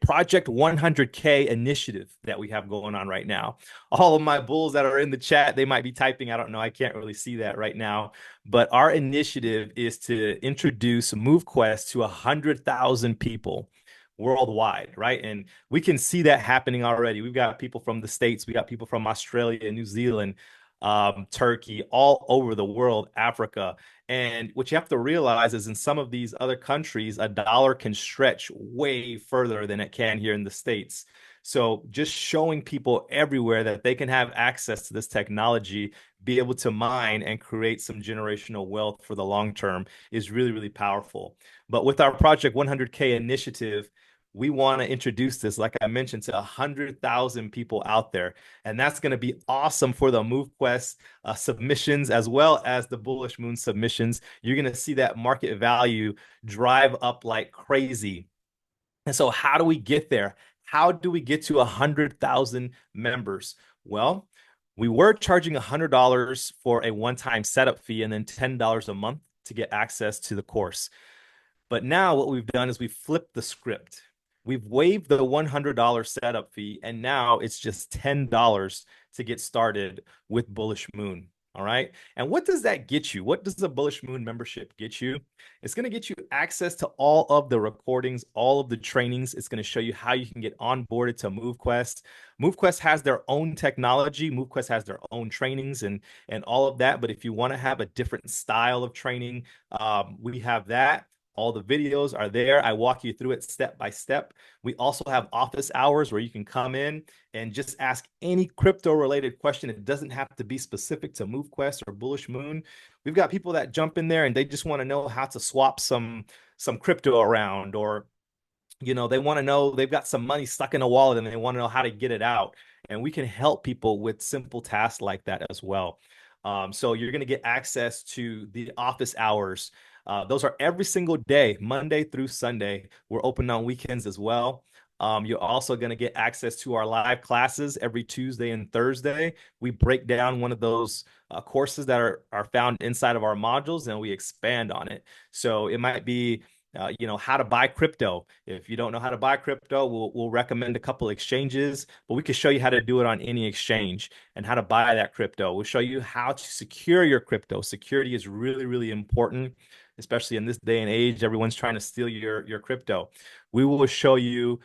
Project 100K initiative that we have going on right now. All of my bulls that are in the chat, they might be typing. I don't know. I can't really see that right now. But our initiative is to introduce MoveQuest to 100,000 people worldwide, right? And we can see that happening already. We've got people from the States, we got people from Australia, New Zealand, Turkey, all over the world, Africa. And what you have to realize is in some of these other countries, a dollar can stretch way further than it can here in the States. So just showing people everywhere that they can have access to this technology, be able to mine and create some generational wealth for the long term is really, really powerful. But with our Project 100K initiative, we want to introduce this, like I mentioned, to 100,000 people out there. And that's going to be awesome for the MoveQuest submissions as well as the Bullish Moon submissions. You're going to see that market value drive up like crazy. And so, how do we get there? How do we get to 100,000 members? Well, we were charging $100 for a one-time setup fee and then $10 a month to get access to the course. But now what we've done is we've flipped the script. We've waived the $100 setup fee, and now it's just $10 to get started with Bullish Moon. All right. And what does that get you? What does the Bullish Moon membership get you? It's going to get you access to all of the recordings, all of the trainings. It's going to show you how you can get onboarded to MoveQuest. MoveQuest has their own technology. MoveQuest has their own trainings and all of that. But if you want to have a different style of training, we have that. All the videos are there. I walk you through it step by step. We also have office hours where you can come in and just ask any crypto related question. It doesn't have to be specific to MoveQuest or Bullish Moon. We've got people that jump in there and they just want to know how to swap some crypto around, or they want to know they've got some money stuck in a wallet and they want to know how to get it out. And we can help people with simple tasks like that as well. So you're going to get access to the office hours. Those are every single day, Monday through Sunday. We're open on weekends as well. You're also going to get access to our live classes every Tuesday and Thursday. We break down one of those courses that are found inside of our modules and we expand on it. So it might be how to buy crypto. If you don't know how to buy crypto, we'll recommend a couple exchanges, but we can show you how to do it on any exchange and how to buy that crypto. We'll show you how to secure your crypto. Security is really, really important, especially in this day and age. Everyone's trying to steal your crypto. We will show you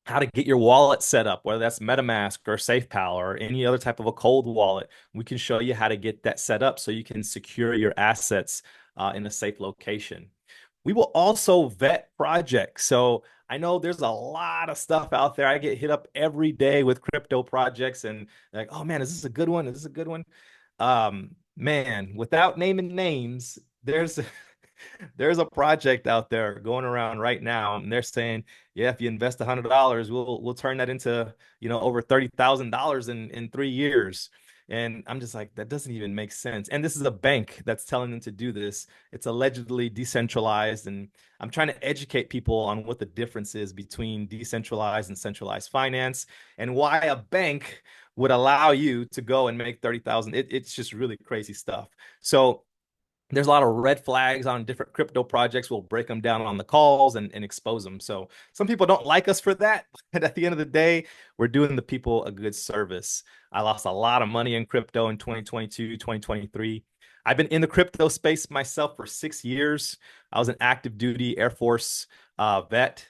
how to get your wallet set up, whether that's MetaMask or SafePal or any other type of a cold wallet. We can show you how to get that set up so you can secure your assets in a safe location. We will also vet projects. So I know there's a lot of stuff out there. I get hit up every day with crypto projects and like, oh man, is this a good one? Is this a good one? Man, without naming names, there's a project out there going around right now, and they're saying, yeah, if you invest $100, we'll turn that into, over $30,000 in 3 years. And I'm just like, that doesn't even make sense. And this is a bank that's telling them to do this. It's allegedly decentralized, and I'm trying to educate people on what the difference is between decentralized and centralized finance, and why a bank would allow you to go and make 30,000. It's just really crazy stuff. So there's a lot of red flags on different crypto projects. We'll break them down on the calls and expose them. So some people don't like us for that, but at the end of the day, we're doing the people a good service. I lost a lot of money in crypto in 2022, 2023. I've been in the crypto space myself for 6 years. I was an active duty Air Force vet.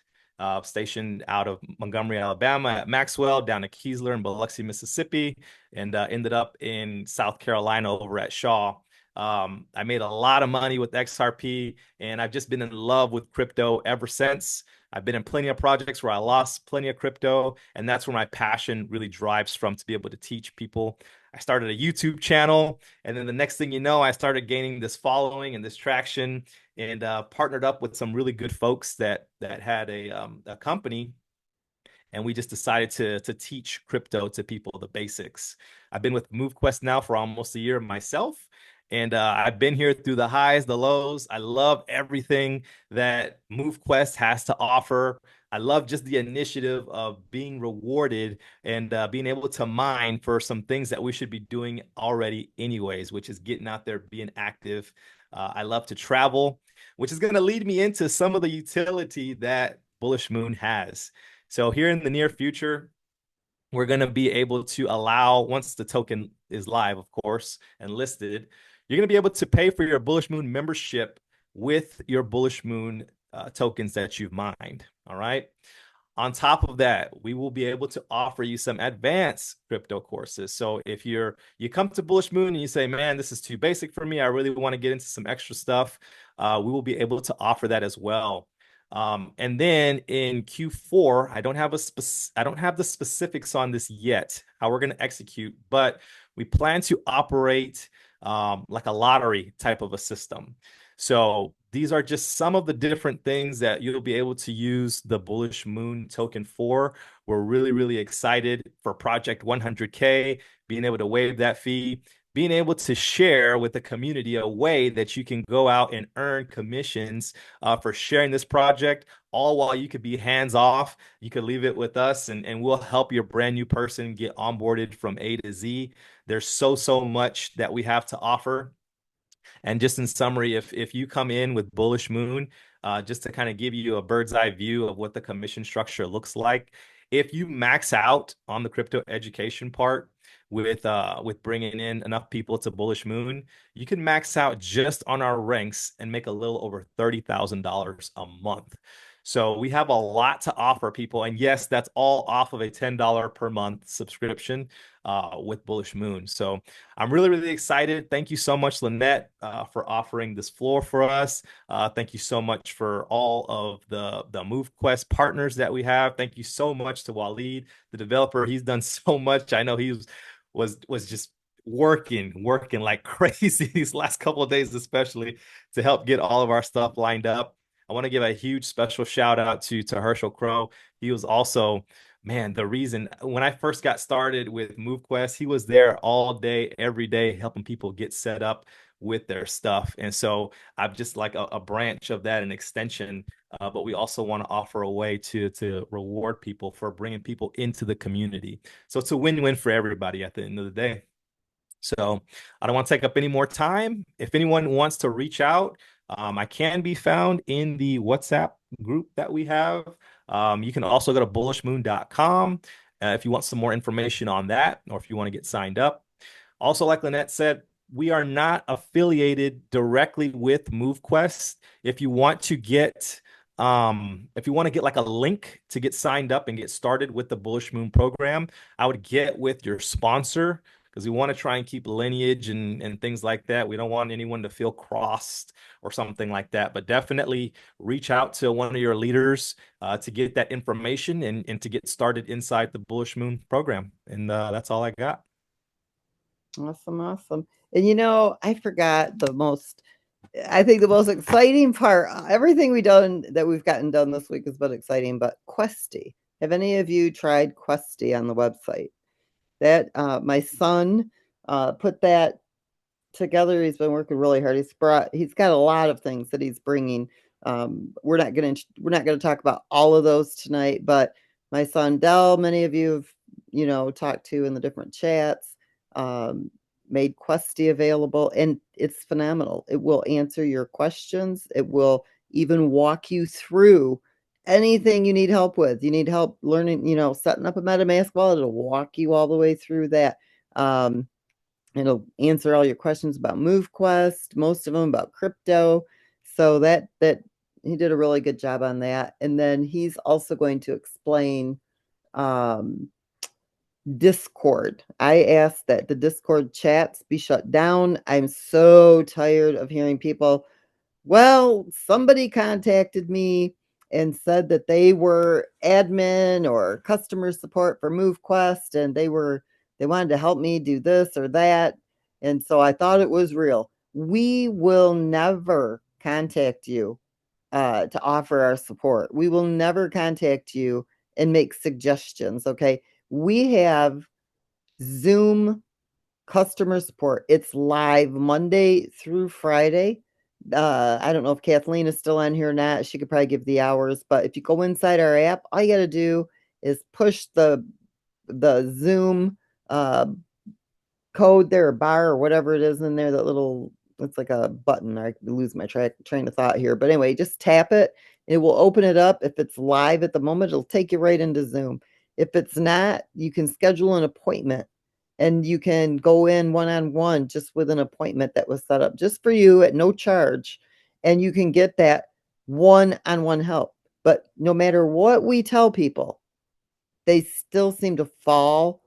Stationed out of Montgomery, Alabama at Maxwell, down to Keesler in Biloxi, Mississippi, and ended up in South Carolina over at Shaw. I made a lot of money with XRP, and I've just been in love with crypto ever since. I've been in plenty of projects where I lost plenty of crypto, and that's where my passion really drives from, to be able to teach people. I started a YouTube channel, and then the next thing you know, I started gaining this following and this traction, and partnered up with some really good folks that had a company, and we just decided to teach crypto to people, the basics. I've been with MoveQuest now for almost a year myself, and I've been here through the highs, the lows. I love everything that MoveQuest has to offer. I love just the initiative of being rewarded and being able to mine for some things that we should be doing already, anyways, which is getting out there, being active. I love to travel, which is going to lead me into some of the utility that Bullish Moon has. So here in the near future, we're going to be able to allow, once the token is live, of course, and listed, you're going to be able to pay for your Bullish Moon membership with your Bullish Moon tokens that you've mined. All right. On top of that, we will be able to offer you some advanced crypto courses. So if you come to Bullish Moon and you say, man, this is too basic for me, I really want to get into some extra stuff, we will be able to offer that as well. And then in Q4, I don't have the specifics on this yet, how we're going to execute, but we plan to operate like a lottery type of a system. So these are just some of the different things that you'll be able to use the Bullish Moon token for. We're really, really excited for Project 100K, being able to waive that fee, being able to share with the community a way that you can go out and earn commissions for sharing this project, all while you could be hands off. You could leave it with us, and we'll help your brand new person get onboarded from A to Z. There's so much that we have to offer. And just in summary, if you come in with Bullish Moon, just to kind of give you a bird's eye view of what the commission structure looks like, if you max out on the crypto education part with bringing in enough people to Bullish Moon, you can max out just on our ranks and make a little over $30,000 a month. So we have a lot to offer people. And yes, that's all off of a $10 per month subscription with Bullish Moon. So I'm really, really excited. Thank you so much, Lynette, for offering this floor for us. Thank you so much for all of the MoveQuest partners that we have. Thank you so much to Waleed, the developer. He's done so much. I know was just working like crazy these last couple of days, especially to help get all of our stuff lined up. I want to give a huge special shout out to Herschel Crow. He was also, man, the reason when I first got started with MoveQuest, he was there all day, every day, helping people get set up with their stuff. And so I'm just like a branch of that, an extension. But we also want to offer a way to reward people for bringing people into the community. So it's a win-win for everybody at the end of the day. So I don't want to take up any more time. If anyone wants to reach out, I can be found in the WhatsApp group that we have. You can also go to bullishmoon.com if you want some more information on that, or if you want to get signed up. Also, like Lynette said, we are not affiliated directly with MoveQuest. If you want to get If you want to get like a link to get signed up and get started with the Bullish Moon program, I would get with your sponsor because we want to try and keep lineage and things like that. We don't want anyone to feel crossed or something like that. But definitely reach out to one of your leaders to get that information and to get started inside the Bullish Moon program. And that's all I got. Awesome, awesome. And I forgot I think the most exciting part, everything we've gotten done this week has been exciting, but Questy. Have any of you tried Questy on the website? That my son put that together. He's been working really hard. He's got a lot of things that he's bringing. We're not gonna talk about all of those tonight, but my son Dell, many of you have talked to in the different chats, um, made Questy available, and it's phenomenal. It will answer your questions. It will even walk you through anything you need help with. You need help learning, setting up a MetaMask wallet. It'll walk you all the way through that. Um, It'll answer all your questions about MoveQuest, most of them about crypto. So that he did a really good job on that. And then he's also going to explain um, Discord. I asked that the Discord chats be shut down. I'm so tired of hearing people, well, somebody contacted me and said that they were admin or customer support for MoveQuest and they wanted to help me do this or that. And so I thought it was real. We will never contact you to offer our support. We will never contact you and make suggestions. Okay. We have Zoom customer support. It's live Monday through Friday. I don't know if Kathleen is still on here or not. She could probably give the hours, but if you go inside our app, all you got to do is push the Zoom uh, code there, or bar or whatever it is in there, that little, it's like a button. I lose my train of thought here. But anyway, just tap it. It will open it up. If it's live at the moment, it'll take you right into Zoom. If it's not, you can schedule an appointment and you can go in one-on-one just with an appointment that was set up just for you at no charge. And you can get that one-on-one help. But no matter what we tell people, they still seem to fall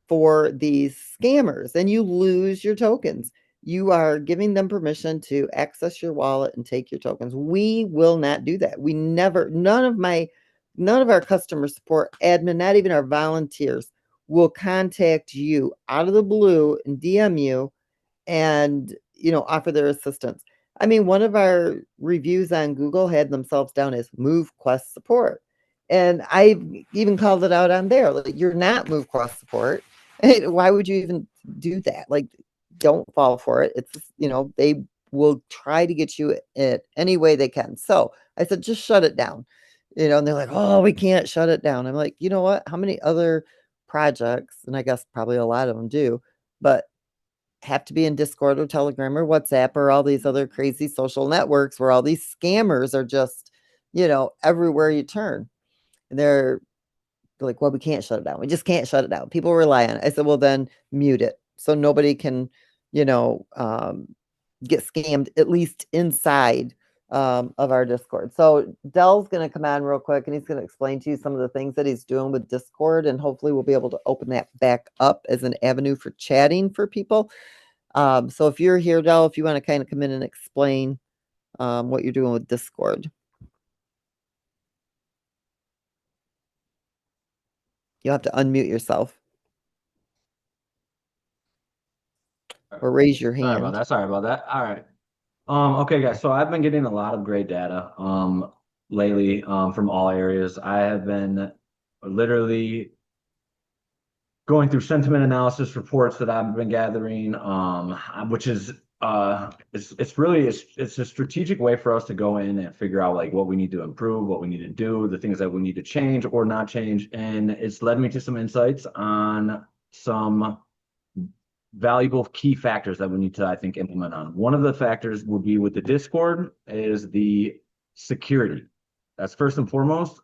for these scammers and you lose your tokens. You are giving them permission to access your wallet and take your tokens. We will not do that. We never, none of our customer support admin, not even our volunteers, will contact you out of the blue and DM you and offer their assistance. I mean, one of our reviews on Google had themselves down as MoveQuest support. And I even called it out on there. Like, you're not MoveQuest support. Why would you even do that? Like, don't fall for it. It's, they will try to get you it any way they can. So I said, just shut it down. And they're like, oh, we can't shut it down. I'm like, you know what? How many other projects, and I guess probably a lot of them do, but have to be in Discord or Telegram or WhatsApp or all these other crazy social networks where all these scammers are just, everywhere you turn. And they're like, well, we can't shut it down. We just can't shut it down. People rely on it. I said, well, then mute it so nobody can, you know, um, get scammed, at least inside of our Discord. So Dell's going to come on real quick and he's going to explain to you some of the things that he's doing with Discord. And hopefully we'll be able to open that back up as an avenue for chatting for people. So if you're here, Dell, if you want to kind of come in and explain what you're doing with Discord, you'll have to unmute yourself or raise your Sorry about hand. that. Sorry about that. All right. Okay, guys. So I've been getting a lot of great data lately from all areas. I have been literally going through sentiment analysis reports that I've been gathering, which is it's really it's a strategic way for us to go in and figure out like what we need to improve, what we need to do, the things that we need to change or not change, and it's led me to some insights on some valuable key factors that we need to, I think, implement on. One of the factors would be with the Discord is the security. That's first and foremost.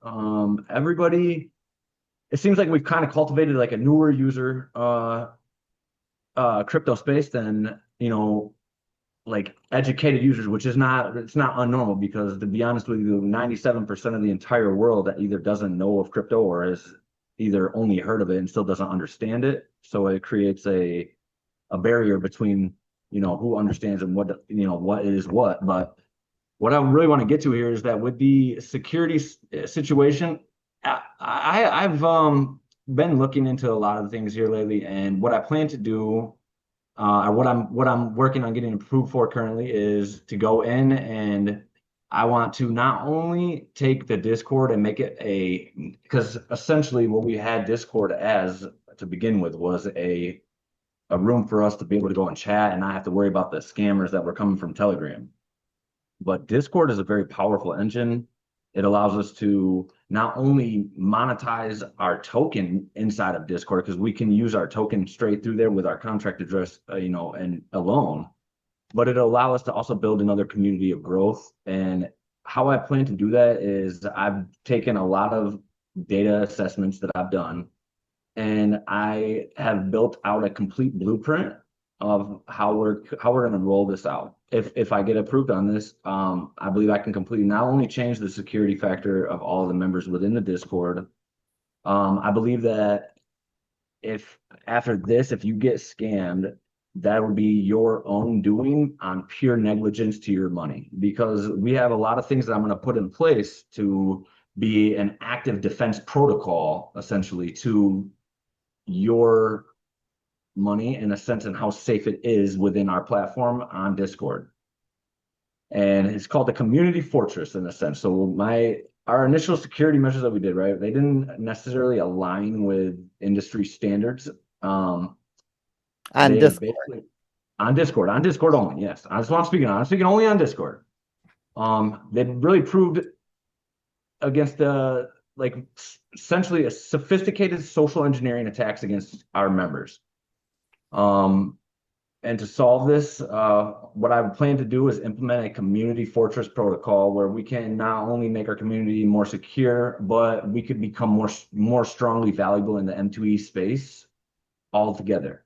Everybody, it seems like we've kind of cultivated like a newer user crypto space than, like educated users, which is not it's not unnormal because to be honest with you, 97% of the entire world that either doesn't know of crypto or has either only heard of it and still doesn't understand it. So it creates a barrier between, who understands and what, what is what. But what I really want to get to here is that with the security situation, I've been looking into a lot of things here lately, and what I plan to do, or what I'm working on getting approved for currently, is to go in and I want to not only take the Discord and make it because essentially what we had Discord as to begin with was a room for us to be able to go and chat and not have to worry about the scammers that were coming from Telegram. But Discord is a very powerful engine. It allows us to not only monetize our token inside of Discord, because we can use our token straight through there with our contract address, and alone, but it'll allow us to also build another community of growth. And how I plan to do that is I've taken a lot of data assessments that I've done, and I have built out a complete blueprint of how we're going to roll this out. If I get approved on this, I believe I can completely not only change the security factor of all of the members within the Discord. I believe that if after this, if you get scammed, that would be your own doing on pure negligence to your money, because we have a lot of things that I'm going to put in place to be an active defense protocol, essentially, to your money in a sense and how safe it is within our platform on Discord. And it's called the community fortress in a sense. So our initial security measures that we did, right, they didn't necessarily align with industry standards. On They Discord. basically on Discord only. Yes, that's what I'm speaking on. I'm speaking only on Discord. They really proved against essentially a sophisticated social engineering attacks against our members. And to solve this, what I plan to do is implement a community fortress protocol where we can not only make our community more secure, but we could become more strongly valuable in the M2E space altogether.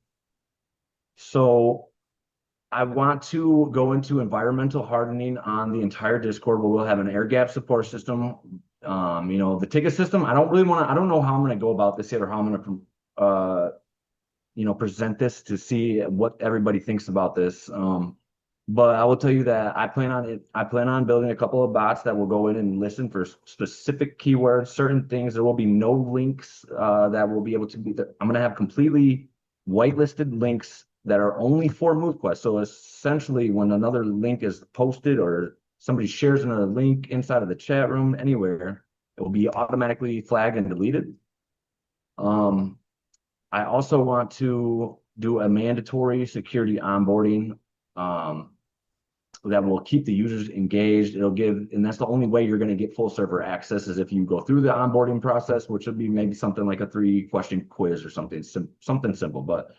So I want to go into environmental hardening on the entire Discord, where we'll have an air gap support system. The ticket system, I don't know how I'm going to go about this yet, or how I'm going to present this to see what everybody thinks about this. But I will tell you that I plan on building a couple of bots that will go in and listen for specific keywords, certain things. There will be no links that will be able to be I'm going to have completely whitelisted links that are only for MoveQuest. So essentially, when another link is posted or somebody shares another link inside of the chat room, anywhere, it will be automatically flagged and deleted. I also want to do a mandatory security onboarding that will keep the users engaged. And that's the only way you're going to get full server access, is if you go through the onboarding process, which would be maybe something like a 3-question quiz or something simple. But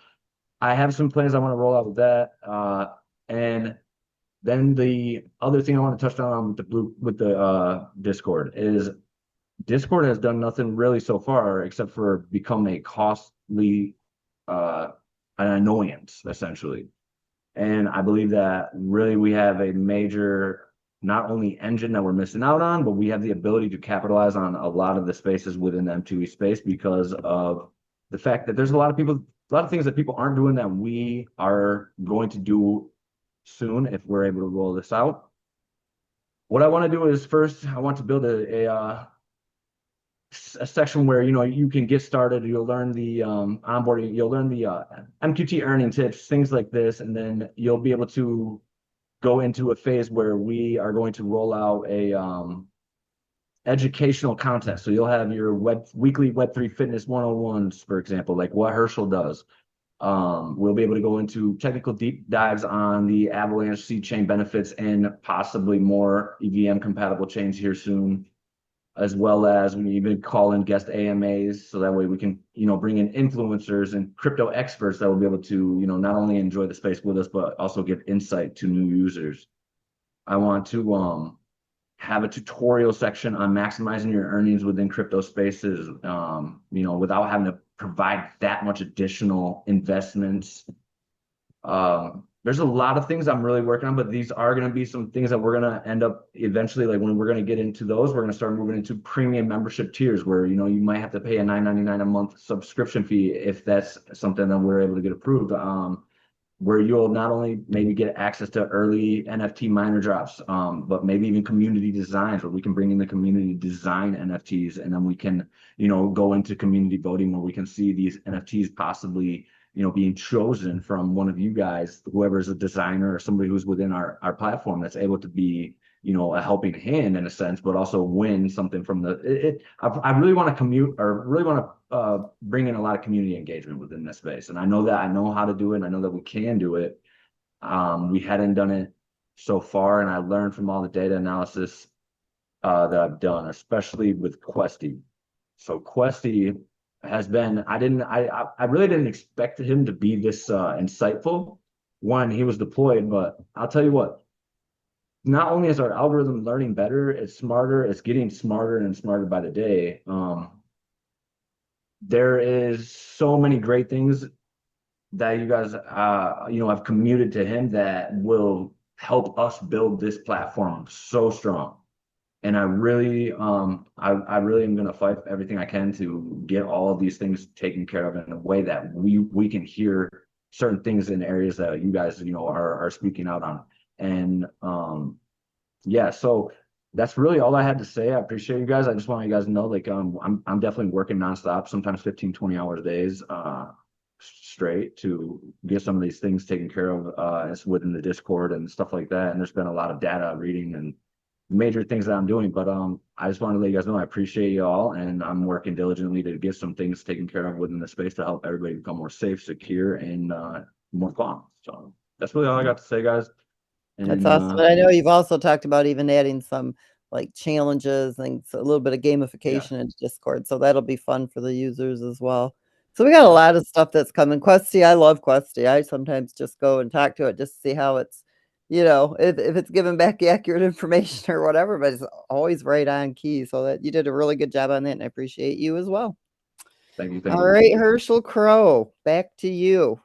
I have some plans I want to roll out with that. And then the other thing I want to touch on with the Discord is Discord has done nothing really so far except for become a costly an annoyance, essentially. And I believe that really we have a major, not only engine that we're missing out on, but we have the ability to capitalize on a lot of the spaces within the M2E space, because of the fact that there's a lot of things that people aren't doing that we are going to do soon if we're able to roll this out. What I want to do is, first, I want to build a section where you can get started. You'll learn the onboarding, you'll learn the MQT earning tips, things like this, and then you'll be able to go into a phase where we are going to roll out a educational content. So you'll have your weekly Web3 Fitness 101s, for example, like what Herschel does. We'll be able to go into technical deep dives on the Avalanche seed chain benefits and possibly more EVM compatible chains here soon, as well as we even call in guest AMAs, so that way we can, bring in influencers and crypto experts that will be able to, not only enjoy the space with us, but also give insight to new users. I want to have a tutorial section on maximizing your earnings within crypto spaces, without having to provide that much additional investments. there's a lot of things I'm really working on, but these are going to be some things that we're going to end up eventually, like when we're going to get into those, we're going to start moving into premium membership tiers where, you know, you might have to pay a $9.99 a month subscription fee if that's something that we're able to get approved. Where you'll not only maybe get access to early NFT miner drops, but maybe even community designs where we can bring in the community design NFTs, and then we can, you know, go into community voting where we can see these NFTs possibly, you know, being chosen from one of you guys, whoever is a designer or somebody who's within our platform that's able to be, you know, a helping hand in a sense, but also win something from I really want to commute or really want to bring in a lot of community engagement within this space. And I know that I know how to do it. And I know that we can do it. We hadn't done it so far. And I learned from all the data analysis that I've done, especially with Questy. So Questy has been, I really didn't expect him to be this insightful when he was deployed, but I'll tell you what, not only is our algorithm learning better, it's smarter, it's getting smarter and smarter by the day. There is so many great things that you guys you know have commuted to him that will help us build this platform so strong. And I really am going to fight everything I can to get all of these things taken care of in a way that we can hear certain things in areas that you guys, you know, are speaking out on. And yeah, so that's really all I had to say. I appreciate you guys. I just want you guys to know, like, I'm definitely working nonstop, sometimes 15, 20 hours days, straight to get some of these things taken care of, it's within the Discord and stuff like that. And there's been a lot of data reading and major things that I'm doing, but I just want to let you guys know I appreciate you all, and I'm working diligently to get some things taken care of within the space to help everybody become more safe, secure, and more calm. So that's really all I got to say, guys. That's And awesome. And I know you've also talked about even adding some like challenges and a little bit of yeah, gamification into Discord. So that'll be fun for the users as well. So we got a lot of stuff that's coming. Questy, I love Questy. I sometimes just go and talk to it just to see how it's, you know, if it's giving back accurate information or whatever, but it's always right on key. So that you did a really good job on that, and I appreciate you as well. thank you, thank All you. right, Herschel Crow, back to you.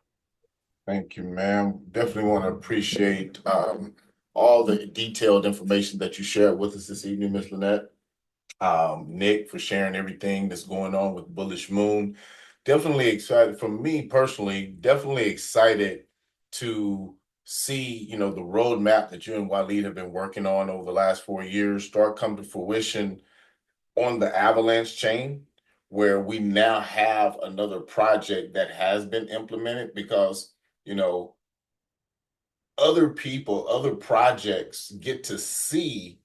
Thank you, ma'am. Definitely want to appreciate all the detailed information that you shared with us this evening, Miss Lynette. Nick, for sharing everything that's going on with Bullish Moon. Definitely excited, for me personally, definitely excited to see, you know, the roadmap that you and Waleed have been working on over the last 4 years start come to fruition on the Avalanche chain, where we now have another project that has been implemented because, you know, other people, other projects get to see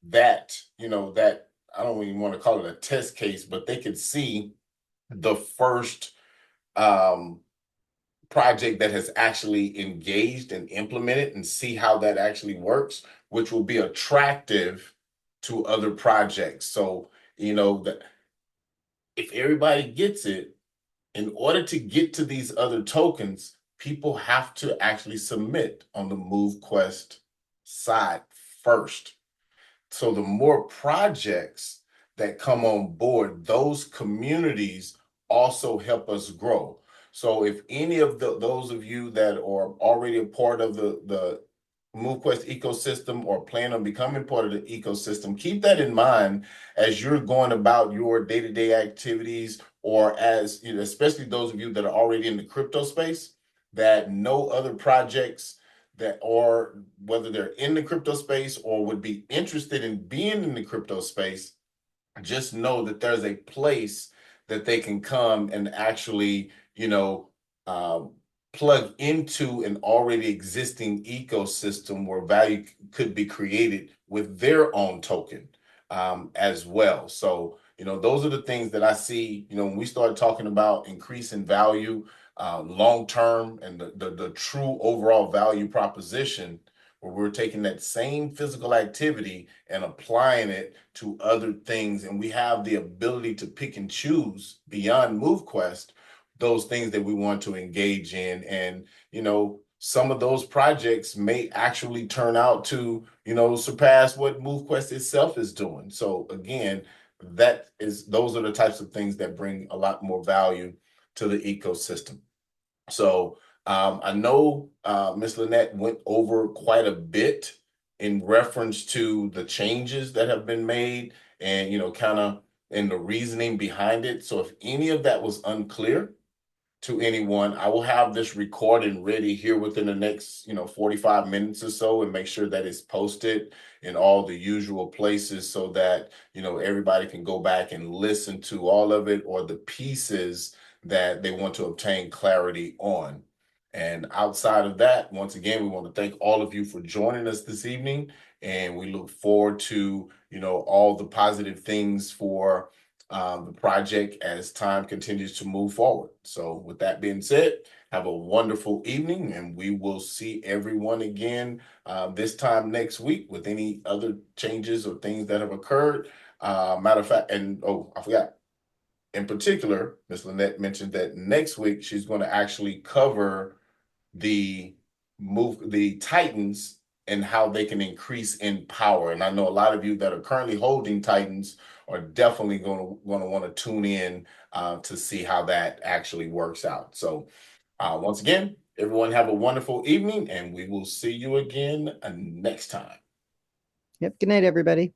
that, you know, that I don't even want to call it a test case, but they could see the first um, project that has actually engaged and implemented and see how that actually works, which will be attractive to other projects. So, you know, that if everybody gets it, in order to get to these other tokens, people have to actually submit on the MoveQuest side first. So the more projects that come on board, those communities also help us grow. So if any of those of you that are already a part of the MoveQuest ecosystem or plan on becoming part of the ecosystem, keep that in mind as you're going about your day-to-day activities, or as, you know, especially those of you that are already in the crypto space, that no other projects that are, whether they're in the crypto space or would be interested in being in the crypto space, just know that there's a place that they can come and actually, you know, uh, plug into an already existing ecosystem where value could be created with their own token as well. So, you know, those are the things that I see, you know, when we start talking about increasing value long term and the true overall value proposition, where we're taking that same physical activity and applying it to other things. And we have the ability to pick and choose beyond MoveQuest those things that we want to engage in. And, you know, some of those projects may actually turn out to, you know, surpass what MoveQuest itself is doing. So again, those are the types of things that bring a lot more value to the ecosystem. So I know Ms. Lynette went over quite a bit in reference to the changes that have been made and, kind of and the reasoning behind it. So if any of that was unclear to anyone, I will have this recording ready here within the next, 45 minutes or so, and make sure that it's posted in all the usual places so that, everybody can go back and listen to all of it or the pieces that they want to obtain clarity on. And outside of that, once again, we want to thank all of you for joining us this evening. And we look forward to, all the positive things for the project as time continues to move forward. So with that being said, have a wonderful evening, and we will see everyone again this time next week with any other changes or things that have occurred. Matter of fact, and I forgot. In particular, Ms. Lynette mentioned that next week she's going to actually cover the Titans and how they can increase in power. And I know a lot of you that are currently holding Titans are definitely going to want to tune in to see how that actually works out. So once again, everyone have a wonderful evening, and we will see you again next time. Yep. Good night, everybody.